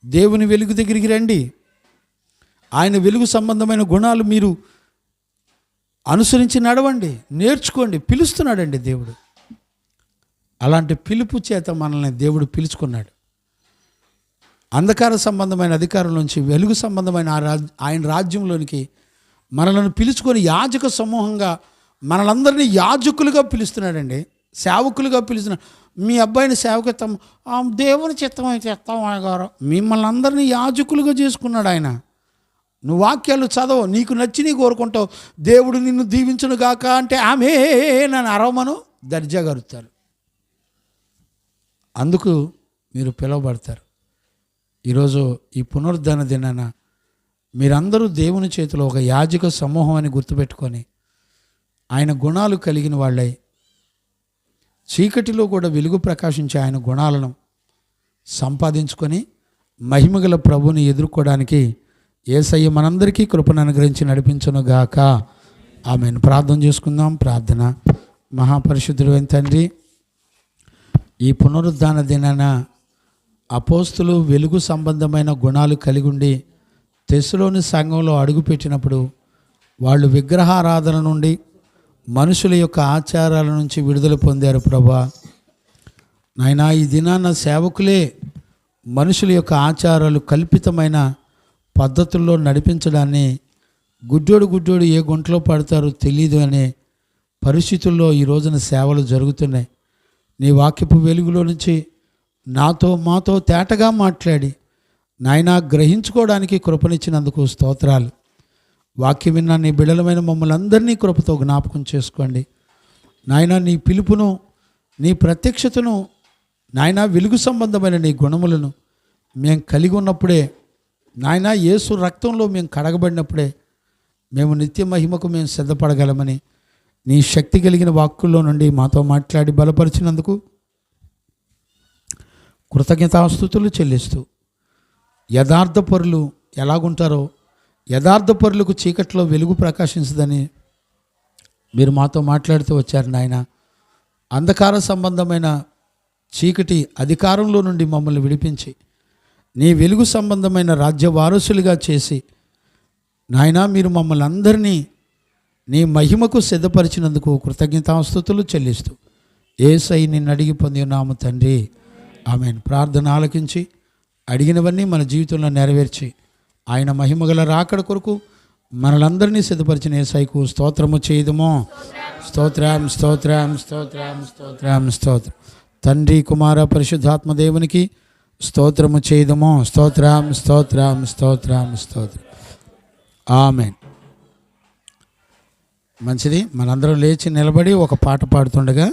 S1: దేవుని వెలుగు దగ్గరికి రండి, ఆయన వెలుగు సంబంధమైన గుణాలు మీరు అనుసరించి నడవండి, నేర్చుకోండి, పిలుస్తున్నాడండి దేవుడు. అలాంటి పిలుపు చేత మనల్ని దేవుడు పిలుచుకున్నాడు. అంధకార సంబంధమైన అధికారం నుంచి వెలుగు సంబంధమైన ఆయన రాజ్యంలోనికి మనలను పిలుచుకొని యాజక సమూహంగా మనలందరినీ యాజకులుగా పిలుస్తున్నాడండి, సేవకులుగా పిలుస్తున్నాడు. మీ అబ్బాయిని సేవకిస్తాం, దేవుని చిత్తం అయితే ఇస్తాం గారు. మిమ్మల్ని అందరినీ యాజకులుగా చేసుకున్నాడు ఆయన. నువ్వు వాక్యాలు చదవు, నీకు నచ్చి కోరుకుంటావు. దేవుడు నిన్ను దీవించును గాక అంటే ఆమె నన్ను అరవమను దర్జాగా అరుతారు. అందుకు మీరు పిలువబడతారు. ఈరోజు ఈ పునరుద్ధరణ దినాన మీరందరూ దేవుని చేతిలో ఒక యాజక సమూహం అని గుర్తుపెట్టుకొని ఆయన గుణాలు కలిగిన వాళ్ళై చీకటిలో కూడా వెలుగు ప్రకాశించే ఆయన గుణాలను సంపాదించుకొని మహిమగల ప్రభుని ఎదుర్కోవడానికి యేసయ్య మనందరికీ కృపను అనుగ్రహించి నడిపించునుగాక. ఆమెను ప్రార్థన చేసుకుందాం. ప్రార్థన. మహాపరిశుద్ధుడైన తండ్రి, ఈ పునరుద్ధాన దినాన అపోస్తులు వెలుగు సంబంధమైన గుణాలు కలిగి ఉండి తెస్సలోని సంఘంలో అడుగుపెట్టినప్పుడు వాళ్ళు విగ్రహారాధన నుండి, మనుషుల యొక్క ఆచారాల నుంచి విడుదల పొందారు. ప్రభా నాయనా, ఈ దినాన సేవకులే మనుషుల యొక్క ఆచారాలు కల్పితమైన పద్ధతుల్లో నడిపించడాన్ని, గుడ్డోడు ఏ గుంటలో పడతారో తెలియదు అనే పరిస్థితుల్లో ఈ రోజున సేవలు జరుగుతున్నాయి. నీ వాక్యపు వెలుగులో నుంచి మాతో తేటగా మాట్లాడి నాయనా గ్రహించుకోవడానికి కృపనిచ్చినందుకు స్తోత్రాలు. వాక్యం విన్న నీ బిడ్డలమైన మమ్మల్ని అందరినీ కృపతో జ్ఞాపకం చేసుకోండి నాయనా. నీ పిలుపును, నీ ప్రత్యక్షతను నాయనా, వెలుగు సంబంధమైన నీ గుణములను మేము కలిగి ఉన్నప్పుడే నాయనా, యేసు రక్తంలో మేము కడగబడినప్పుడే మేము నిత్య మహిమకు మేము సిద్ధపడగలమని నీ శక్తి కలిగిన వాక్కుల్లో నుండి మాతో మాట్లాడి బలపరిచినందుకు కృతజ్ఞతాస్తుతులు చెల్లిస్తూ యథార్థపరులు ఎలాగుంటారో యథార్థపరులకు చీకట్లో వెలుగు ప్రకాశించదని మీరు మాతో మాట్లాడుతూ వచ్చారు నాయన. అంధకార సంబంధమైన చీకటి అధికారంలో నుండి మమ్మల్ని విడిపించి నీ వెలుగు సంబంధమైన రాజ్య వారసులుగా చేసి నాయన మీరు మమ్మల్ని అందరినీ నీ మహిమకు సిద్ధపరిచినందుకు కృతజ్ఞతాస్తుతులు చెల్లిస్తూ యేసయ్య నిన్ను అడిగి పొంది ఉన్నాము తండ్రి, ఆమేన్. ప్రార్థన ఆలకించి అడిగినవన్నీ మన జీవితంలో నెరవేర్చి ఆయన మహిమగల రాకడ కొరకు మనలందరినీ సిద్ధపరిచిన యేసయ్యకు స్తోత్రము చేయదము. స్తోత్రం స్తోత్రం స్తోత్రం స్తోత్రం స్తోత్రం. తండ్రి కుమార పరిశుద్ధాత్మ దేవునికి స్తోత్రము చేయదము. స్తోత్రం స్తోత్రం స్తోత్రం స్తోత్రం. ఆమేన్. మంచిది. మనందరం లేచి నిలబడి ఒక పాట పాడుతుండగా